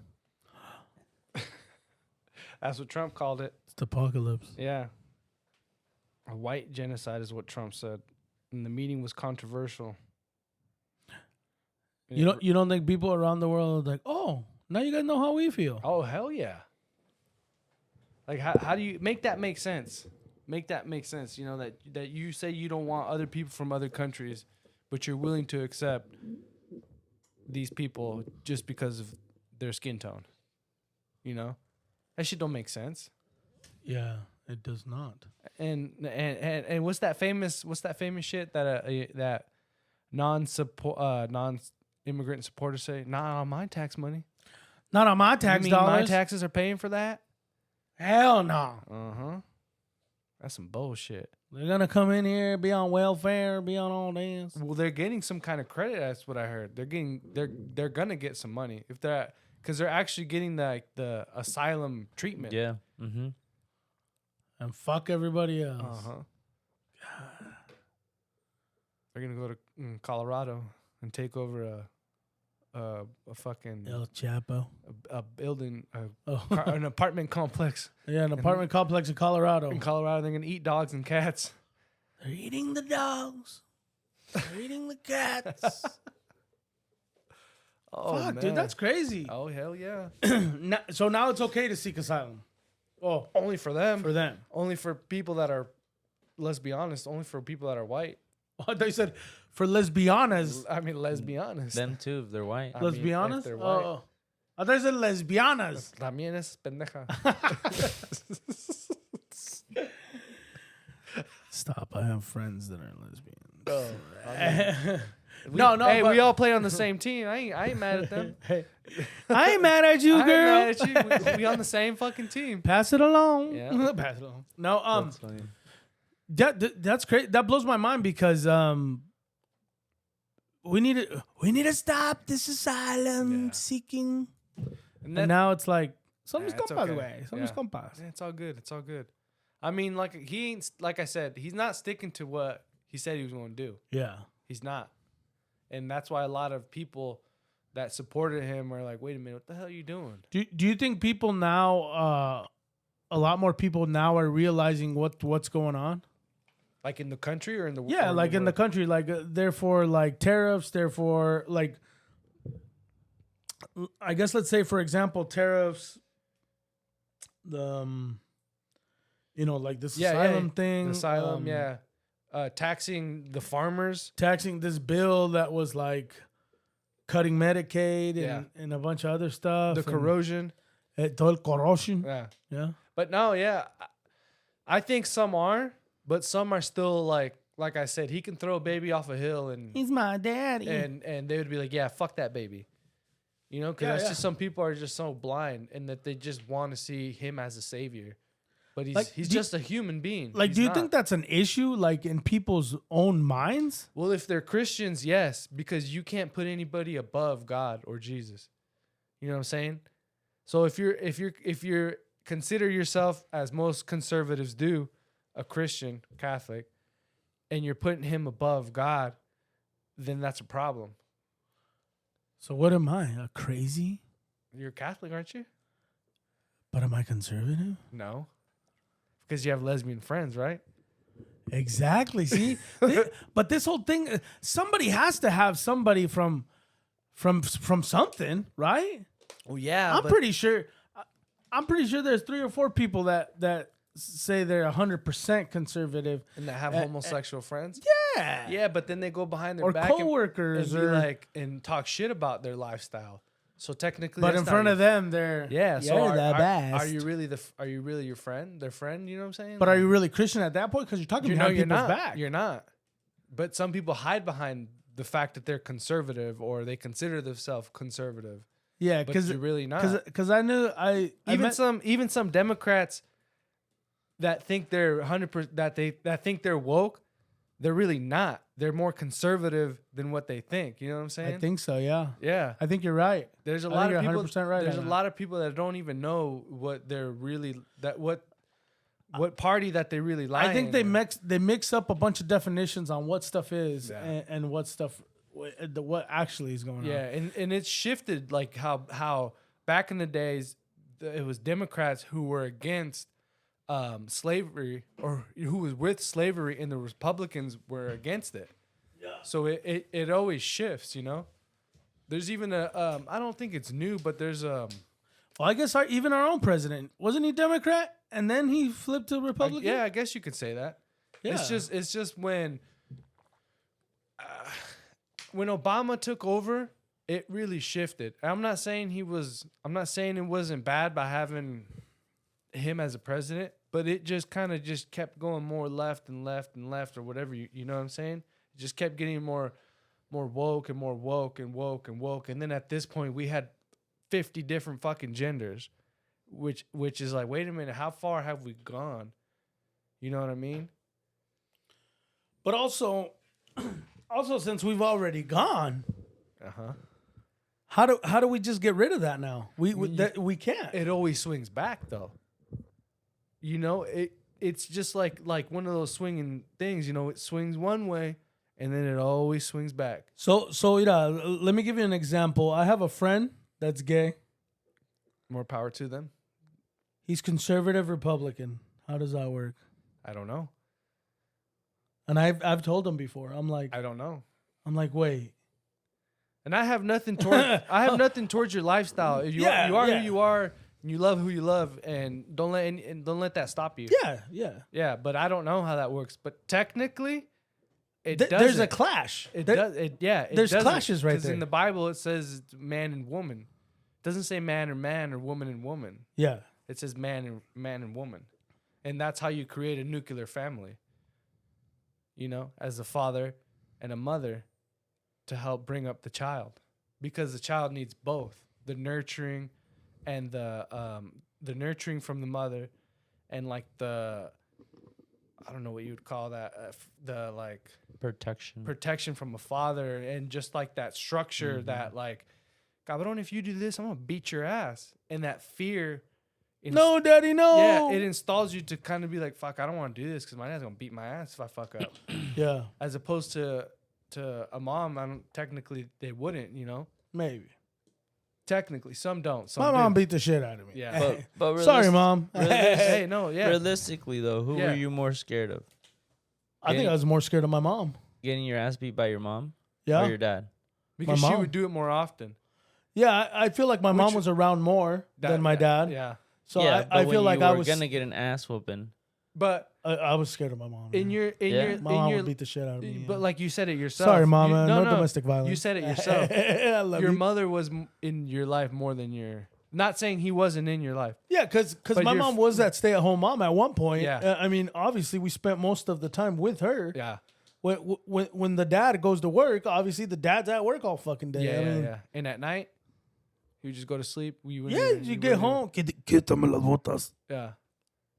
That's what Trump called it. It's the apocalypse. Yeah. A white genocide is what Trump said. And the meeting was controversial. You don't think people around the world are like, oh, now you guys know how we feel? Oh, hell yeah. Like, how do you make that make sense? Make that make sense. You know, that you say you don't want other people from other countries, but you're willing to accept these people just because of their skin tone. You know? That shit don't make sense. Yeah, it does not. And what's that famous shit that non-immigrant supporters say? Not on my tax money. Not on my tax You mean dollars. my taxes are paying for that? Hell no. Uh-huh. That's some bullshit. They're gonna come in here, be on welfare, be on all this. Well, they're getting some kind of credit. That's what I heard. They're gonna get some money if because they're actually getting the asylum treatment. Yeah. Mm-hmm. And fuck everybody else. Uh-huh. They're gonna go to Colorado and take over a fucking El Chapo. a building, Oh. an apartment complex Yeah, an apartment complex in Colorado. in Colorado. They're gonna eat dogs and cats. They're eating the dogs. They're eating the cats. Oh, Fuck, man. dude, that's crazy. Oh, hell yeah. So now it's okay to seek asylum. Oh, Only for them. for them. Only for people that are, let's be honest, only for people that are white. I thought you said for lesbianas. I mean, let's be honest. Them too, if they're white. I mean, if Lesbianas? they're white. Oh, I thought you said lesbianas. También es pendeja. Stop. I have friends that are lesbians. Oh, I mean, No, Hey, but- we all play on the same team. I ain't mad at them. Hey, I ain't mad at you, I ain't girl. mad at you. We on the same fucking team. Pass it along. Yeah. Pass it along. No, That's funny. that's crazy. That blows my mind because we need to stop this asylum Yeah. seeking. And And now it's like something's it's compas okay. away. Something's Yeah. compas. Yeah, it's all good. It's all good. I mean, like he ain't like I said, he's not sticking to what he said he was going to do. Yeah. He's not, and that's why a lot of people that supported him were like, "Wait a minute, what the hell are you doing?" Do you think people now, a lot more people now are realizing what's going on? Like in the country or in the Yeah, or like in the world? country, like therefore, like tariffs, therefore, like I guess let's say for example, tariffs, the like this asylum thing, The asylum, yeah, taxing the farmers. taxing this bill that was like cutting Medicaid and, Yeah. and a bunch of other stuff, The and- corrosion. todo el corrosion, Yeah. yeah. But no, yeah. I think some are, but some are still like I said, he can throw a baby off a hill and He's my daddy. and they would be like, yeah, fuck that baby. You know, because Yeah, that's yeah. just some people are just so blind and that they just want to see him as a savior. But he's Like, he's do you- just a human being. like, He's do you not. think that's an issue, like in people's own minds? Well, if they're Christians, yes, because you can't put anybody above God or Jesus. You know what I'm saying? So if you're consider yourself, as most conservatives do, a Christian, Catholic, and you're putting him above God, then that's a problem. So what am I, a crazy? You're Catholic, aren't you? But am I conservative? No. Because you have lesbian friends, right? Exactly. See, but this whole thing, somebody has to have somebody from something, right? Well, yeah. I'm pretty sure. I'm pretty sure there's 3 or 4 people that say they're 100% conservative. And that have homosexual friends. Yeah. Yeah, but then they go behind their Or back and coworkers, be or like and talk shit about their lifestyle. So technically, but that's in not front your of them, they're Yeah, so you're are, the are, best. are you really are you really your friend? Their friend, you know what I'm saying? But are you really Christian at that point? Because you're talking you know behind you're people's not. back. You're not. But some people hide behind the fact that they're conservative or they consider themselves conservative. Yeah, But because you're really not. because I knew I met, Even some Democrats that think they're 100% that think they're woke, they're really not. They're more conservative than what they think. You know what I'm saying? I think so. Yeah. Yeah. I think you're right. There's a I lot think of you're people. 100% right There's a on that. lot of people that don't even know what they're really what party that they really like. I think they mix up a bunch of definitions on what stuff is and what stuff what actually is going on. Yeah, and it's shifted like how back in the days it was Democrats who were against slavery or who was with slavery, and the Republicans were against it. Yeah. So it always shifts, you know. There's even a I don't think it's new, but there's Well, I guess even our own president, wasn't he Democrat and then he flipped to Republican? yeah, I guess you could say that. Yeah. It's just when Obama took over, it really shifted. I'm not saying it wasn't bad by having him as a president, but it just kind of just kept going more left and left and left or whatever, you know what I'm saying? It just kept getting more woke and more woke and woke and woke. And then at this point we had 50 different fucking genders, which is like, wait a minute, how far have we gone? You know what I mean? But also since we've already gone, how do we just get rid of that now? We can't. It always swings back though. You know, it's just like one of those swinging things, you know, it swings one way and then it always swings back. So let me give you an example. I have a friend that's gay. More power to them. He's conservative Republican. How does that work? I don't know. And I've told him before. I'm like, I don't know. wait. And I have nothing towards your lifestyle. If you are who you are, and you love who you love, and don't let that stop you. Yeah. But I don't know how that works. But technically, there's a clash. There's clashes right there. Because in the Bible it says man and woman. It doesn't say man or woman and woman. Yeah. It says man and woman, and that's how you create a nuclear family. You know, as a father and a mother, to help bring up the child, because the child needs both the nurturing and the nurturing from the mother, and like I don't know what you would call that, the like protection from a father, and just like that structure that like, cabrón, if you do this, I'm gonna beat your ass, and that fear. No, daddy, no. Yeah, it installs you to kind of be like, fuck, I don't want to do this because my dad's gonna beat my ass if I fuck up. Yeah. As opposed to a mom, technically they wouldn't, you know. Maybe. Technically, some don't. Some My do. mom beat the shit out of me. Yeah. But sorry, mom. Hey, no, yeah. Realistically, though, who were you more scared of? I think I was more scared of my mom. Getting your ass beat by your mom? Yeah. Or your dad? Because My she mom. would do it more often. Yeah, I feel like my mom was around more than my dad. Yeah. So yeah, I feel like I was gonna get an ass whooping. But I was scared of my mom. My mom would beat the shit out of me. But like you said it yourself. Sorry, mama. No domestic violence. You said it yourself. I love your you. mother was in your life more than your. Not saying he wasn't in your life. Yeah, because But my your mom was that stay-at-home mom at one point. Yeah. I mean, obviously, we spent most of the time with her. Yeah. When the dad goes to work, obviously the dad's at work all fucking day. Yeah. And at night, you just go to sleep. You get home. Quítame las botas. Yeah.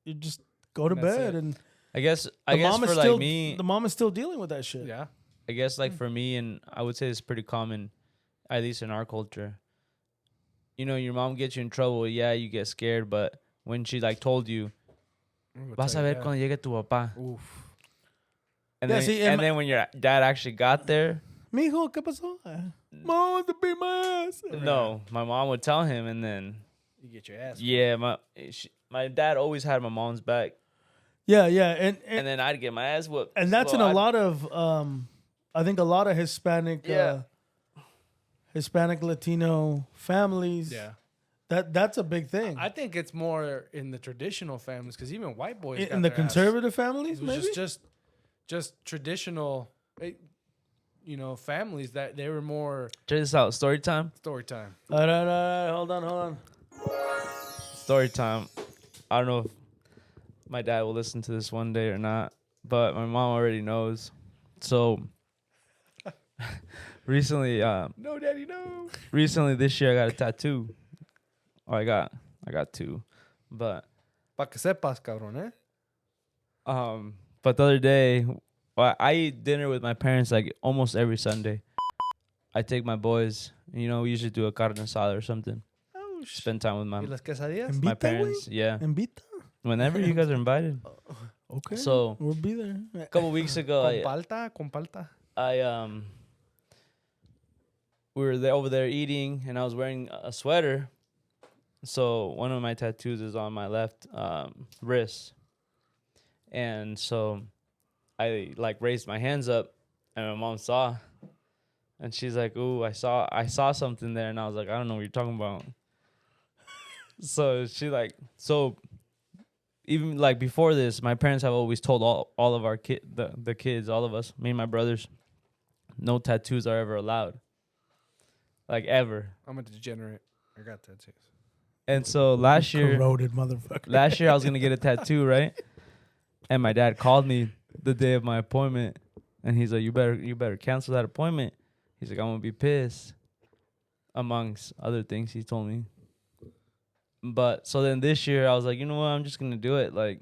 You just go to That's bed, it. and I guess mom for is like still, me, the mom is still dealing with that shit. Yeah. I guess like for me, and I would say it's pretty common, at least in our culture. You know, your mom gets you in trouble. Yeah, you get scared, but when she like told you, vas a ver cuando llegue tu papá. Oof. And Yeah, then, see, and then when your dad actually got there, Mijo, ¿qué pasó? Mom wants to beat my ass. no, my mom would tell him, and then You get your ass. yeah, my dad always had my mom's back, Yeah, and then I'd get my ass whooped. and that's So in a I'd- lot of I think a lot of Hispanic Hispanic Latino families. Yeah. That's a big thing. I think it's more in the traditional families, because even white boys got in the their ass. conservative families, It maybe. was just traditional, families that they were more Check this out, story time. story time. Hold on. Story time. I don't know if my dad will listen to this one day or not, but my mom already knows. So recently, No, daddy, no. recently this year I got a tattoo. Oh, I got two, but Pa que sepas, cabrón, eh? but the other day Well, I eat dinner with my parents like almost every Sunday. I take my boys. You know, we usually do a carne asada or something. Oh, Spend time with ¿Y las quesadillas? my Invita, parents. Yeah, Invita? whenever you guys are invited. Okay. So we'll be there. a couple weeks ago, Con palta? Con palta? we were there over there eating, and I was wearing a sweater. So one of my tattoos is on my left wrist, and so I like raised my hands up, and my mom saw, and she's like, "Ooh, I saw something there," and I was like, "I don't know what you're talking about." So she like, so even like before this, my parents have always told all of our the kids, all of us, me and my brothers, no tattoos are ever allowed. Like ever. I'm a degenerate. I got tattoos. And so last year Corroded motherfucker. I was gonna get a tattoo, right? And my dad called me the day of my appointment, and he's like, "You better cancel that appointment." He's like, "I'm gonna be pissed," amongst other things he told me. But so then this year I was like, you know what? I'm just gonna do it. Like,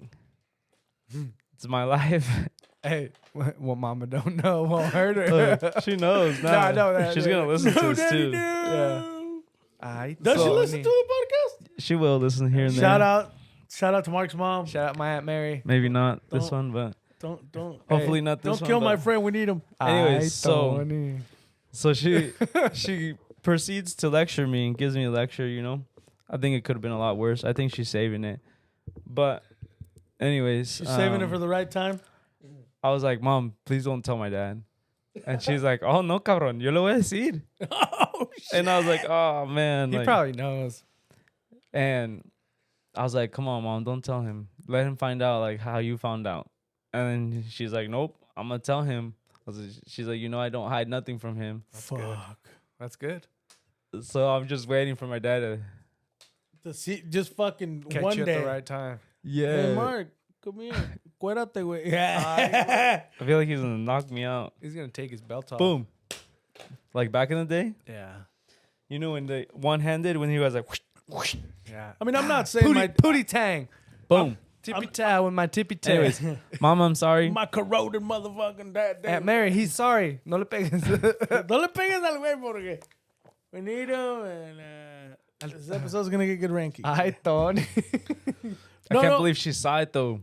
it's my life. Hey, what mama don't know won't hurt her. She knows. Nah, I know that. She's gonna listen to this too. Yeah. Does she listen to the podcast? She will listen here and there. Shout out to Mark's mom. Shout out my Aunt Mary. Maybe not this Don't- one, but Don't hopefully not this don't one. kill my but- friend. We need him. Anyways, so- Tony. So she proceeds to lecture me and gives me a lecture, you know. I think it could have been a lot worse. I think she's saving it. But anyways. She's saving it for the right time. I was like, "Mom, please don't tell my dad." And she's like, "Oh, no, cabrón. Yo le voy a decir." Oh, shit. And I was like, "Oh, man." He like- probably knows. And I was like, "Come on, Mom. Don't tell him. Let him find out, like, how you found out." And then she's like, "Nope. I'm going to tell him." She's like, "You know, I don't hide nothing from him." Fuck. That's good. So I'm just waiting for my dad To see, just fucking Catch one you at day. the right time. Yeah. Hey, Mark, come here. Cuérate, güey. Yeah. I feel like he's going to knock me out. He's gonna take his belt off. Boom. Like back in the day, Yeah. you know, when the one-handed, when he was like, whoosh, whoosh, Yeah. I mean, I'm not saying my Pootie tang. boom. Tippy toe with my tippy toe. Anyways, Mom, I'm sorry. my corroded motherfucking dad. Aunt Mary, he's sorry. No le pegues. No le pegues al güey porque we need him and this episode's gonna get good ranking. Ay, Tony. I can't believe she saw it though.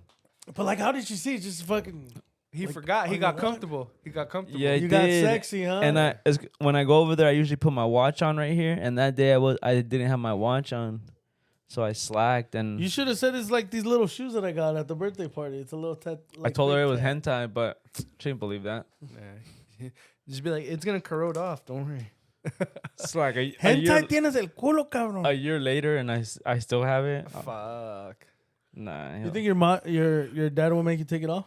But like, how did she see it? Just fucking. He Like, forgot. He on got your comfortable. He got comfortable. Yeah, You I got did. sexy, huh? And when I go over there, I usually put my watch on right here. And that day I didn't have my watch on, so I slacked. And You should have said it's like these little shoes that I got at the birthday party. It's a little I told her it was hentai, but she didn't believe that. Yeah. Just be like, it's gonna corrode off. Don't worry. It's like a Hentai year, tienes el culo, cabrón. a year later, and I still have it. Fuck. Nah, You think your dad will make you take it off?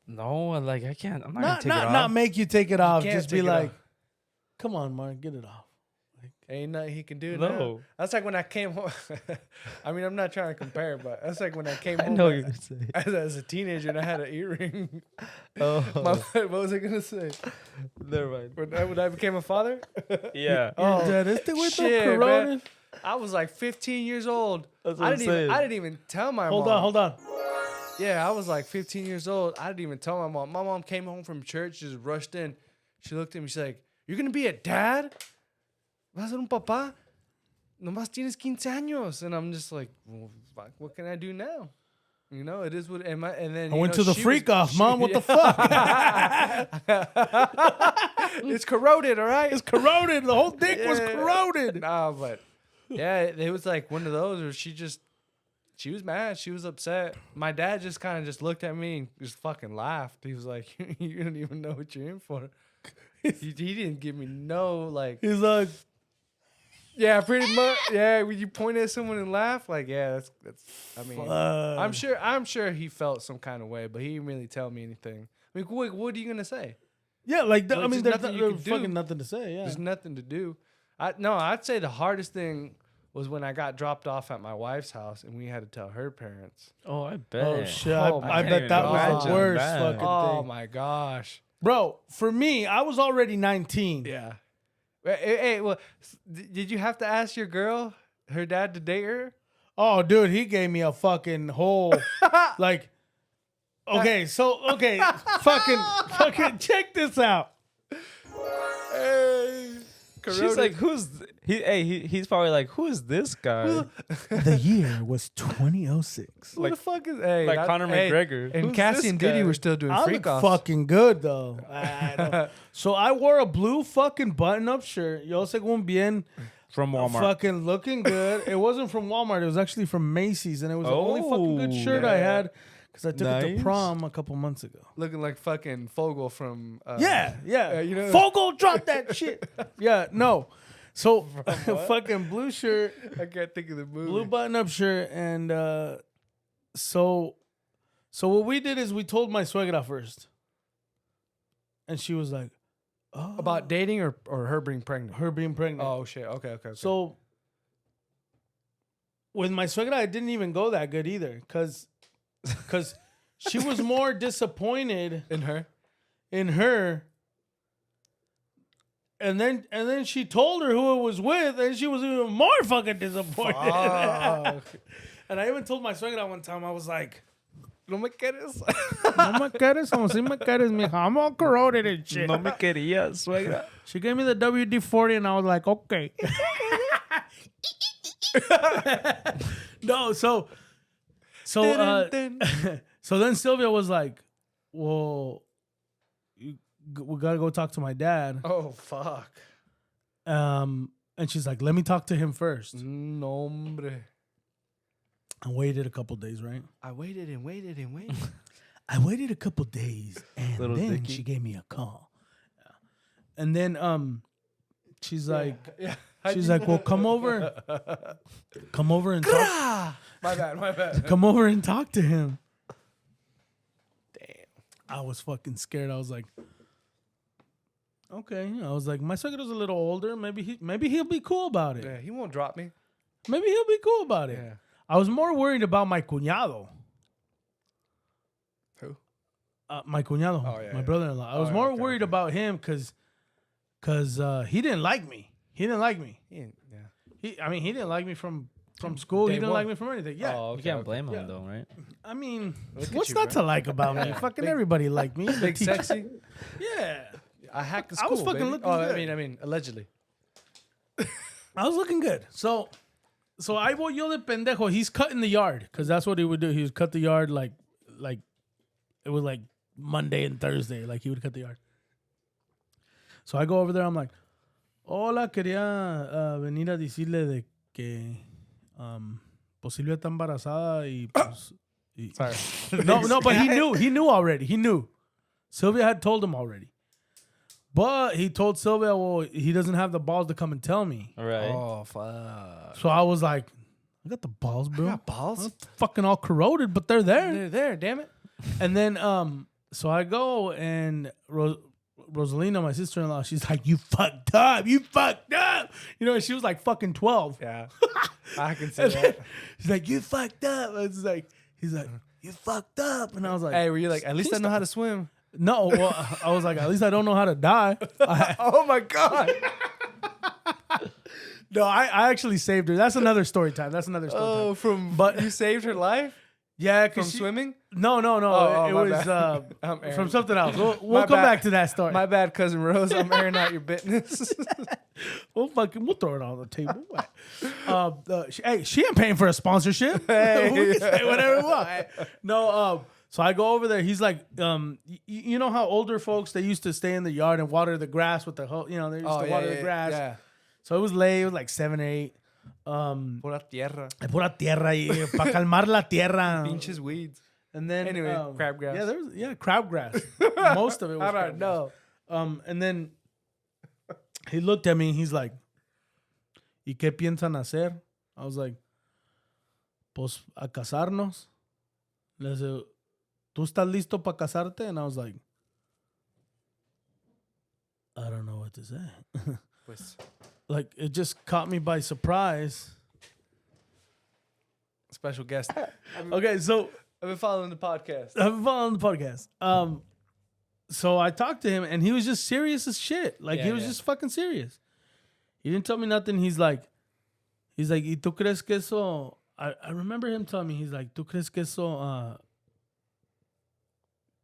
no, like I can't. I'm not gonna Not take it off. not make you take it off. can't Just be take it like, off. come on, Mark, get it off. Ain't nothing he can do. No. now. That's like when I came home. I mean, I'm not trying to compare, but that's like when I came I home know what you're gonna say. as a teenager and I had an earring. Oh, What was I gonna say? never mind. When I became a father? Yeah. Oh, Your dad, este güey está shit, corroded. man. I was like 15 years old. That's what I'm I saying. didn't even tell my Hold mom. on. Yeah, I was like 15 years old. I didn't even tell my mom. My mom came home from church, just rushed in. She looked at me. She's like, "You're gonna be a dad? ¿Vas a ser un papá? Nomás tienes 15 años." And I'm just like, well, fuck, what can I do now? You know, it is what. And then I went to the freak off, Mom. What the fuck? It's corroded, all right. It's corroded. The whole dick was Yeah. corroded. Nah, but yeah, it was like one of those where she was mad. She was upset. My dad just kind of just looked at me and just fucking laughed. He was like, "You don't even know what you're in for." He didn't give me no like. He's like, Yeah, pretty much. Yeah, when you point at someone and laugh, like, yeah, that's. I mean, fuck. I'm sure he felt some kind of way, but he didn't really tell me anything. I mean, what are you gonna say? Yeah, like Well, I mean, there's there's nothing you can do. fucking nothing to say. Yeah. There's nothing to do. I'd say the hardest thing was when I got dropped off at my wife's house and we had to tell her parents. Oh, I bet. Oh shit! Oh, I my bet that was the God. worst Bad. fucking Oh thing. my gosh. Bro, for me, I was already 19. Yeah. Hey, well, did you have to ask your girl, her dad, to date her? Oh, dude, he gave me a fucking whole like. Okay, fucking check this out. She's like, who's he's probably like, who is this guy? The year was 2006. Who the fuck is like Conor McGregor. And Who's Cassie this and Diddy guy? were still doing I freak look offs. fucking good though. So I wore a blue fucking button-up shirt. Yo según bien. From Walmart. Fucking looking good. It wasn't from Walmart. It was actually from Macy's, and it was the only fucking good shirt I had because I took it to Nice. prom a couple months ago. Looking like fucking Fogel from. Yeah. you know- Fogel dropped that shit. Yeah, no. So fucking blue shirt, I can't think of the movie. blue button-up shirt, and so what we did is we told my suegra first, and she was like, "Oh, About dating or her being pregnant? her being pregnant." Oh, shit. Okay. So with my suegra, I didn't even go that good either, cause she was more disappointed in her? in her. And then she told her who it was with, and she was even more fucking disappointed. And I even told my suegra one time, I was like, No me quieres. "No me quieres, como si me quieres, mija. I'm all corroded and shit." No me quería, suegra. She gave me the WD-40, and I was like, "Okay." No, so then Sylvia was like, "Well, we gotta go talk to my dad." Oh, fuck. And she's like, "Let me talk to him first." No, hombre. I waited a couple days, right? I waited and waited and waited. I waited a couple days, and Little then Dicky. she gave me a call. And then she's like, "Well, come over and talk. My bad. Come over and talk to him." Damn, I was fucking scared. I was like, "Okay." I was like, my suegra's a little older. Maybe he'll be cool about it. Yeah, he won't drop me. Maybe he'll be cool about it. Yeah. I was more worried about my cuñado. Who? My cuñado, Oh, yeah, my yeah. brother-in-law. I was more okay, worried about him because he didn't like me. He didn't like me. Yeah. He didn't like me from school. He Day didn't one. like me from anything. Yeah. Oh, You okay, can't blame him Yeah. though, right? I mean, Look at what's you, not bro. to like about me? Fucking Big- everybody liked me. Big sexy. Yeah. I hacked the I school. was fucking baby. looking Oh, good. I mean, allegedly. I was looking good. So I will yell at pendejo. He's cutting the yard because that's what he would do. He would cut the yard like it was like Monday and Thursday. Like he would cut the yard. So I go over there. I'm like, "Hola, quería venir a decirle de que pues Silvia está embarazada y pues." Sorry. No, but he knew already. He knew. Sylvia had told him already. But he told Sylvia, well, he doesn't have the balls to come and tell me. All right. Oh, fuck. So I was like, I got the balls, bro. got balls? I'm fucking all corroded, but they're there. They're there, damn it. And then so I go and Rosalina, my sister-in-law, she's like, "You fucked up. You fucked up." You know, she was like fucking 12. Yeah. I can see And then that. she's like, "You fucked up." It's like, he's like, "You fucked up." And I was like, Hey, were you like, at least I know how to swim? "No." Well, I was like, "At least I don't know how to die." Oh, my God. No, I actually saved her. That's another story time. Oh, But- you saved her life Yeah, from because swimming? No. Oh, it my was bad. I'm airing. from something else. We'll My come bad. back to that story. My bad, cousin Rose. I'm airing out your business. We'll throw it on the table. Hey, she ain't paying for a sponsorship. We can say whatever we want. No, so I go over there. He's like, you know how older folks, they used to stay in the yard and water the grass with the whole, they used to water the grass. Yeah. So it was late. It was like 7 or 8. Pura tierra. Pura tierra para calmar la tierra. Pinches weeds. And then Anyway, crabgrass. Yeah, there was crabgrass. Most of it was I don't crabgrass. know. And then he looked at me and he's like, "¿Y qué piensan hacer?" I was like, "Pues a casarnos." Le dice, "¿Tú estás listo para casarte?" And I was like, I don't know what to say. Pues, Like, it just caught me by surprise. special guest. Okay, so I've been following the podcast. I've been following the podcast. So I talked to him, and he was just serious as shit. Like, he was just fucking serious. He didn't tell me nothing. He's like, ¿Y tú crees que eso? I remember him telling me, he's like, ¿Tú crees que eso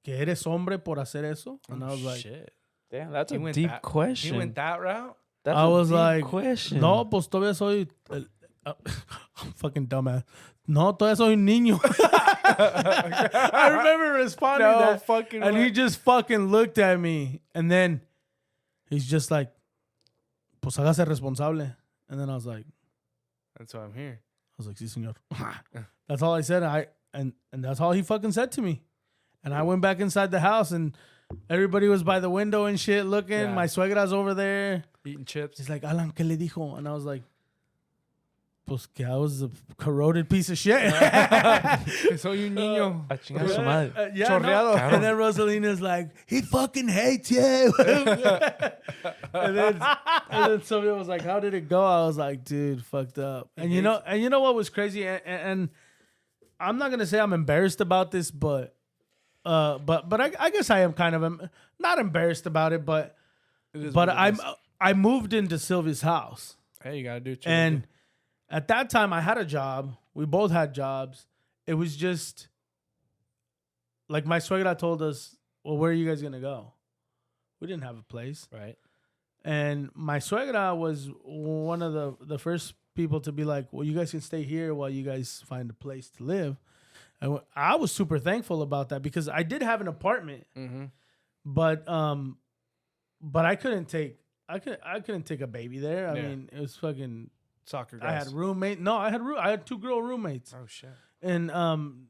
que eres hombre por hacer eso? And I was like, shit. Damn, that's He a went deep that- question. He went that route? That's I a was deep like, question. no, pues todavía soy. I'm fucking dumbass. No, todavía soy un niño. I remember responding No that, fucking and way. he just fucking looked at me, and then he's just like, pues hágase responsable. And then I was like, That's why I'm here. sí, señor. That's all I said. And that's all he fucking said to me. And I went back inside the house, and everybody was by the window and shit looking. Yeah. My suegra's over there. Eating chips. He's like, Alan, ¿qué le dijo? And I was like, pues que I was a corroded piece of shit. Soy un niño. A chingar su madre. Yeah, Chorreado. no. And then Rosalina's like, he fucking hates you. and then Sylvia was like, how did it go? I was like, dude, fucked up. And you know what was crazy? And I'm not gonna say I'm embarrassed about this, but I guess I am kind of not embarrassed about it, but I moved into Sylvia's house. Hey, you gotta do what you And at that time, I had a job. We both had jobs. It was just like my suegra told us, well, where are you guys going to go? We didn't have a place. right. And my suegra was one of the first people to be like, well, you guys can stay here while you guys find a place to live. And I was super thankful about that because I did have an apartment, Mm-hmm. but I couldn't take a baby there. I Yeah. mean, it was fucking. Soccer I guys. had roommate. No, I had 2 girl roommates, Oh shit. and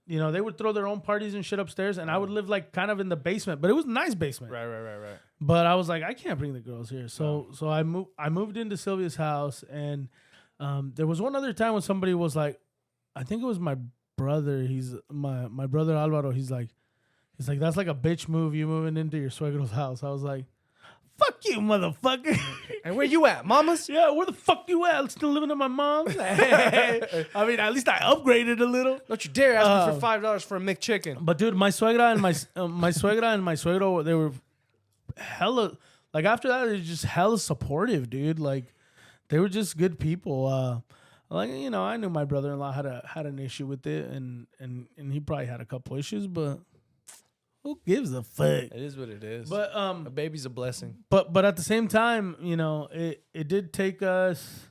they would throw their own parties and shit upstairs, and I would live like kind of in the basement, but it was a nice basement. Right. But I was like, I can't bring the girls here, so I moved into Sylvia's house, and there was one other time when somebody was like, I think it was my brother. He's my brother Alvaro. He's like, that's like a bitch move. You moving into your suegro's house. I was like, fuck you, motherfucker. And where you at, mamas? Yeah, where the fuck you at? I'm still living at my mom's. I mean, at least I upgraded a little. Don't you dare ask me for $5 for a McChicken. But dude, my suegra and my suegra and my suegro, they were hella. Like after that, they were just hella supportive, dude. Like they were just good people. Like I knew my brother-in-law had an issue with it, and he probably had a couple issues, but who gives a fuck? It is what it is. But a baby's a blessing. But at the same time, it did take us.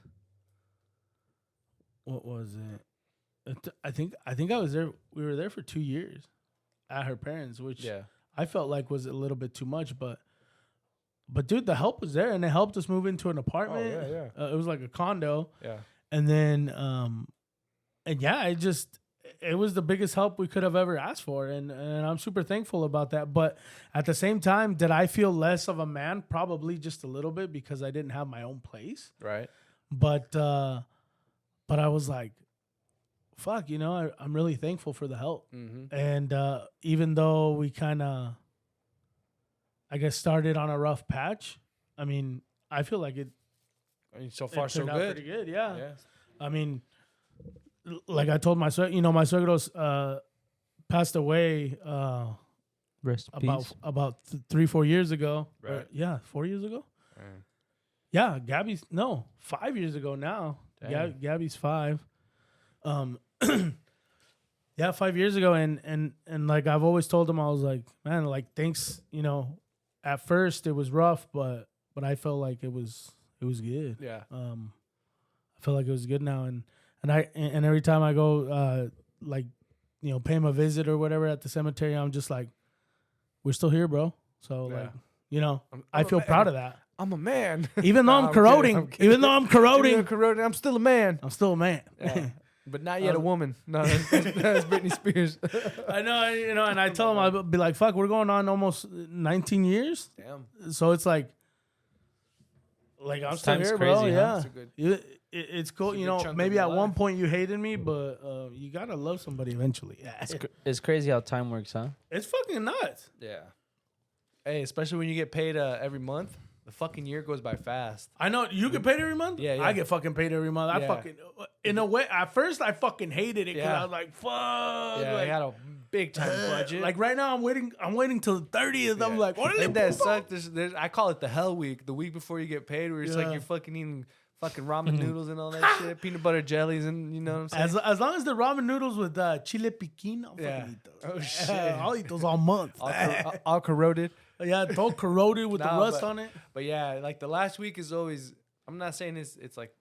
What was it? I think I was there. We were there for 2 years at her parents', which I felt like was a little bit too much. But dude, the help was there, and they helped us move into an apartment. Oh, yeah. It was like a condo, Yeah. and then it was the biggest help we could have ever asked for, and I'm super thankful about that. But at the same time, did I feel less of a man? Probably just a little bit because I didn't have my own place. Right. But I was like, fuck, I'm really thankful for the help. Mm-hmm. And even though we kind of, I guess, started on a rough patch, I mean, I feel like it So far, so turned out good. pretty good. Yeah. Yeah. I mean, like I told my my suegros passed away Rest in peace. about 3-4 years ago. Right. Yeah, 4 years ago. Mm. Yeah, 5 years ago now. Damn. Gabby's 5. Yeah, 5 years ago, and like I've always told him, I was like, man, like thanks. At first it was rough, but I felt like it was good. Yeah. I feel like it was good now, and every time I go, pay him a visit or whatever at the cemetery, I'm just like, we're still here, bro. So Yeah. I feel proud of that. I'm a man. Even though Nah, I'm corroding, I'm kidding. even though I'm corroding, I'm still a man. I'm still a man. Yeah. But not yet a woman. No, that's Britney Spears. I know, and I tell him, I'd be like, fuck, we're going on almost 19 years. Damn. So it's like I'm still Time's here, bro. crazy, huh? Yeah. That's a good- It's cool. It's a good chunk Maybe of at your one life. point you hated me, but you gotta love somebody eventually. Yeah. It's crazy how time works, huh? It's fucking nuts. Yeah. Hey, especially when you get paid every month, the fucking year goes by fast. I know you get paid every month. Yeah, yeah. I get fucking paid every month. I Yeah. fucking in a way. At first, I fucking hated it because Yeah. I was like, "Fuck!" Yeah, I had a big time budget. Like right now, I'm waiting till the 30th. I'm like, "What is Ain't it?" that suck? I call it the hell week. The week before you get paid, where it's like Yeah. you're fucking eating fucking ramen noodles and all that shit, peanut butter jellies, and you know what I'm saying. As long as the ramen noodles with chile piquin, I'll Yeah. fucking eat those. Oh, shit. I'll eat those all month. All corroded. Yeah, it's all corroded with the Nah, rust but- on it. But yeah, like the last week is always. I'm not saying it's like.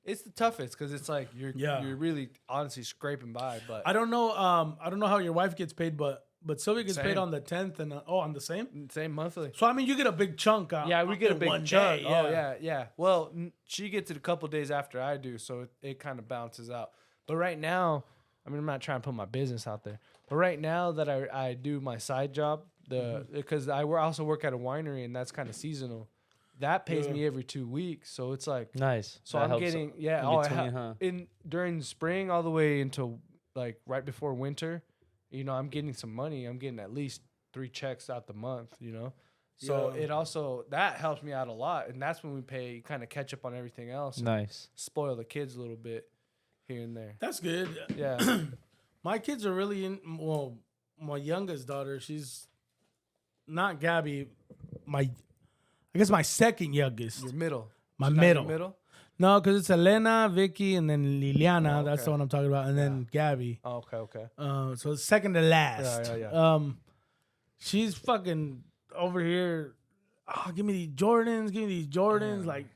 It's the toughest because it's like you're really honestly scraping by. But I don't know. I don't know how your wife gets paid, but Sylvia gets Same. paid on the 10th and on the same. same monthly. So I mean, you get a big chunk. Yeah, we get a in big one chunk. day, Oh yeah. Well, she gets it a couple days after I do, so it kind of balances out. But right now, I mean, I'm not trying to put my business out there. But right now that I do my side job, because I also work at a winery and that's kind of seasonal. That pays me every 2 weeks, so it's like Nice. So That I'm helps getting in between, huh? during the spring all the way until like right before winter, I'm getting some money. I'm getting at least 3 checks out the month, So Yeah. it also that helps me out a lot, and that's when we pay kind of catch up on everything else. And Nice. spoil the kids a little bit here and there. That's good. Yeah. My kids are really in. Well, my youngest daughter, she's not Gabby. I guess my second youngest. Your middle. My She's not your middle. middle. No, because it's Elena, Vicky, and then Liliana. Oh, That's the okay. one I'm talking about, and then Gabby. Oh, okay. So it's second to last. Yeah. She's fucking over here. Oh, give me these Jordans. Give me these Jordans. Like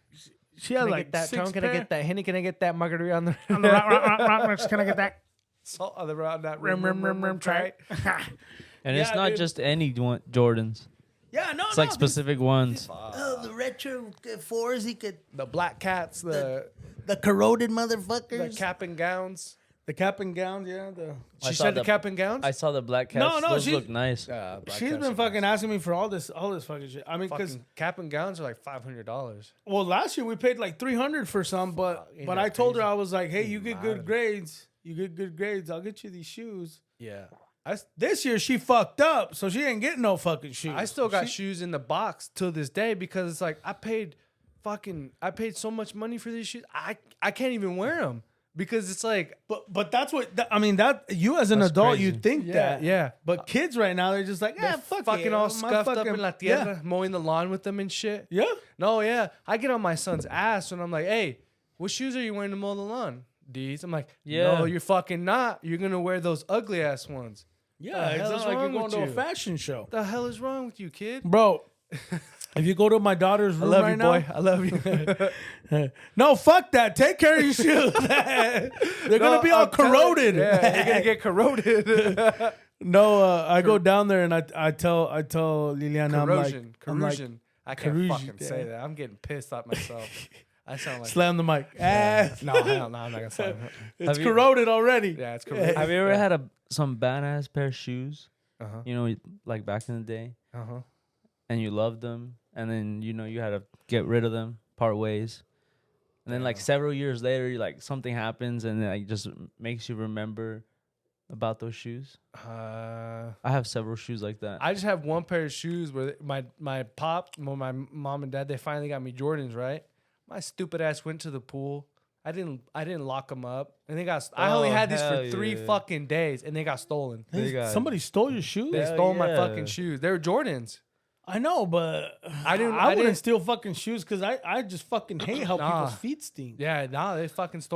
she has Can I like get that 6 Tone? Can I get that Henny? Can I get that margarita on the on the rock, can I get that salt on the round that rim track? And it's Yeah, not dude. just any Jordans. Yeah, no, It's like specific ones. the retro fours. He could The black cats, the corroded motherfuckers. the cap and gowns. The cap and gowns. Yeah, I She saw said the the- cap and gowns. I saw the black cats. No, Those she- look nice. Black She's cats been are fucking nice. asking me for all this fucking shit. I mean, because Fucking cap and gowns are like $500. well, last year we paid like $300 for some, but ain't but that I told her crazy? I was like, hey, you get Madre. good grades. You get good grades. I'll get you these shoes. Yeah. This year she fucked up, so she ain't getting no fucking shoes. I still got shoes in the box till this day because it's like I paid so much money for these shoes. I can't even wear them because it's like But that's what I mean. That you as an That's adult, crazy. you think that, yeah. But kids right now, they're just like, They're fuck fucking it. all My scuffed up fucking- in la yeah. tierra, mowing the lawn with them and shit. Yeah. No, yeah. I get on my son's ass when I'm like, hey, what shoes are you wearing to mow the lawn? These. I'm like, Yeah. no, you're fucking not. You're gonna wear those ugly ass ones. Yeah, The it's hell not is like you're wrong going with to a you? fashion show, What the hell is wrong with you, kid? bro. If you go to my daughter's I room love right you, now, boy. I love you. no, fuck that. Take care of your shoes. They're gonna be all I'm telling- corroded. Yeah, you're gonna get corroded. No, I go down there and I tell Liliana, Corrosion. I'm like, Corrosion. I can't corrosion, fucking say yeah. that. I'm getting pissed at myself. I sound like slam the mic. Ah, no, hell no, I'm not gonna slam it. it's Have you- corroded already. Yeah, it's corroded. Have you ever had some badass pair of shoes? Uh-huh. You know, like back in the day, Uh-huh. and you loved them, and then you had to get rid of them, part ways, and then like several years later, something happens, and it just makes you remember about those shoes. I have several shoes like that. I just have one pair of shoes where my mom and dad, they finally got me Jordans, right? My stupid ass went to the pool. I didn't lock them up, and they got. I only Oh, had these for hell 3 yeah. fucking days, and they got stolen. They got- Somebody stole your shoes. They Hell stole my yeah. fucking shoes. They were Jordans. I know, but I didn't- I I wouldn't didn't- steal fucking shoes because I just fucking hate how Nah. people's feet stink. Yeah, nah, they fucking stole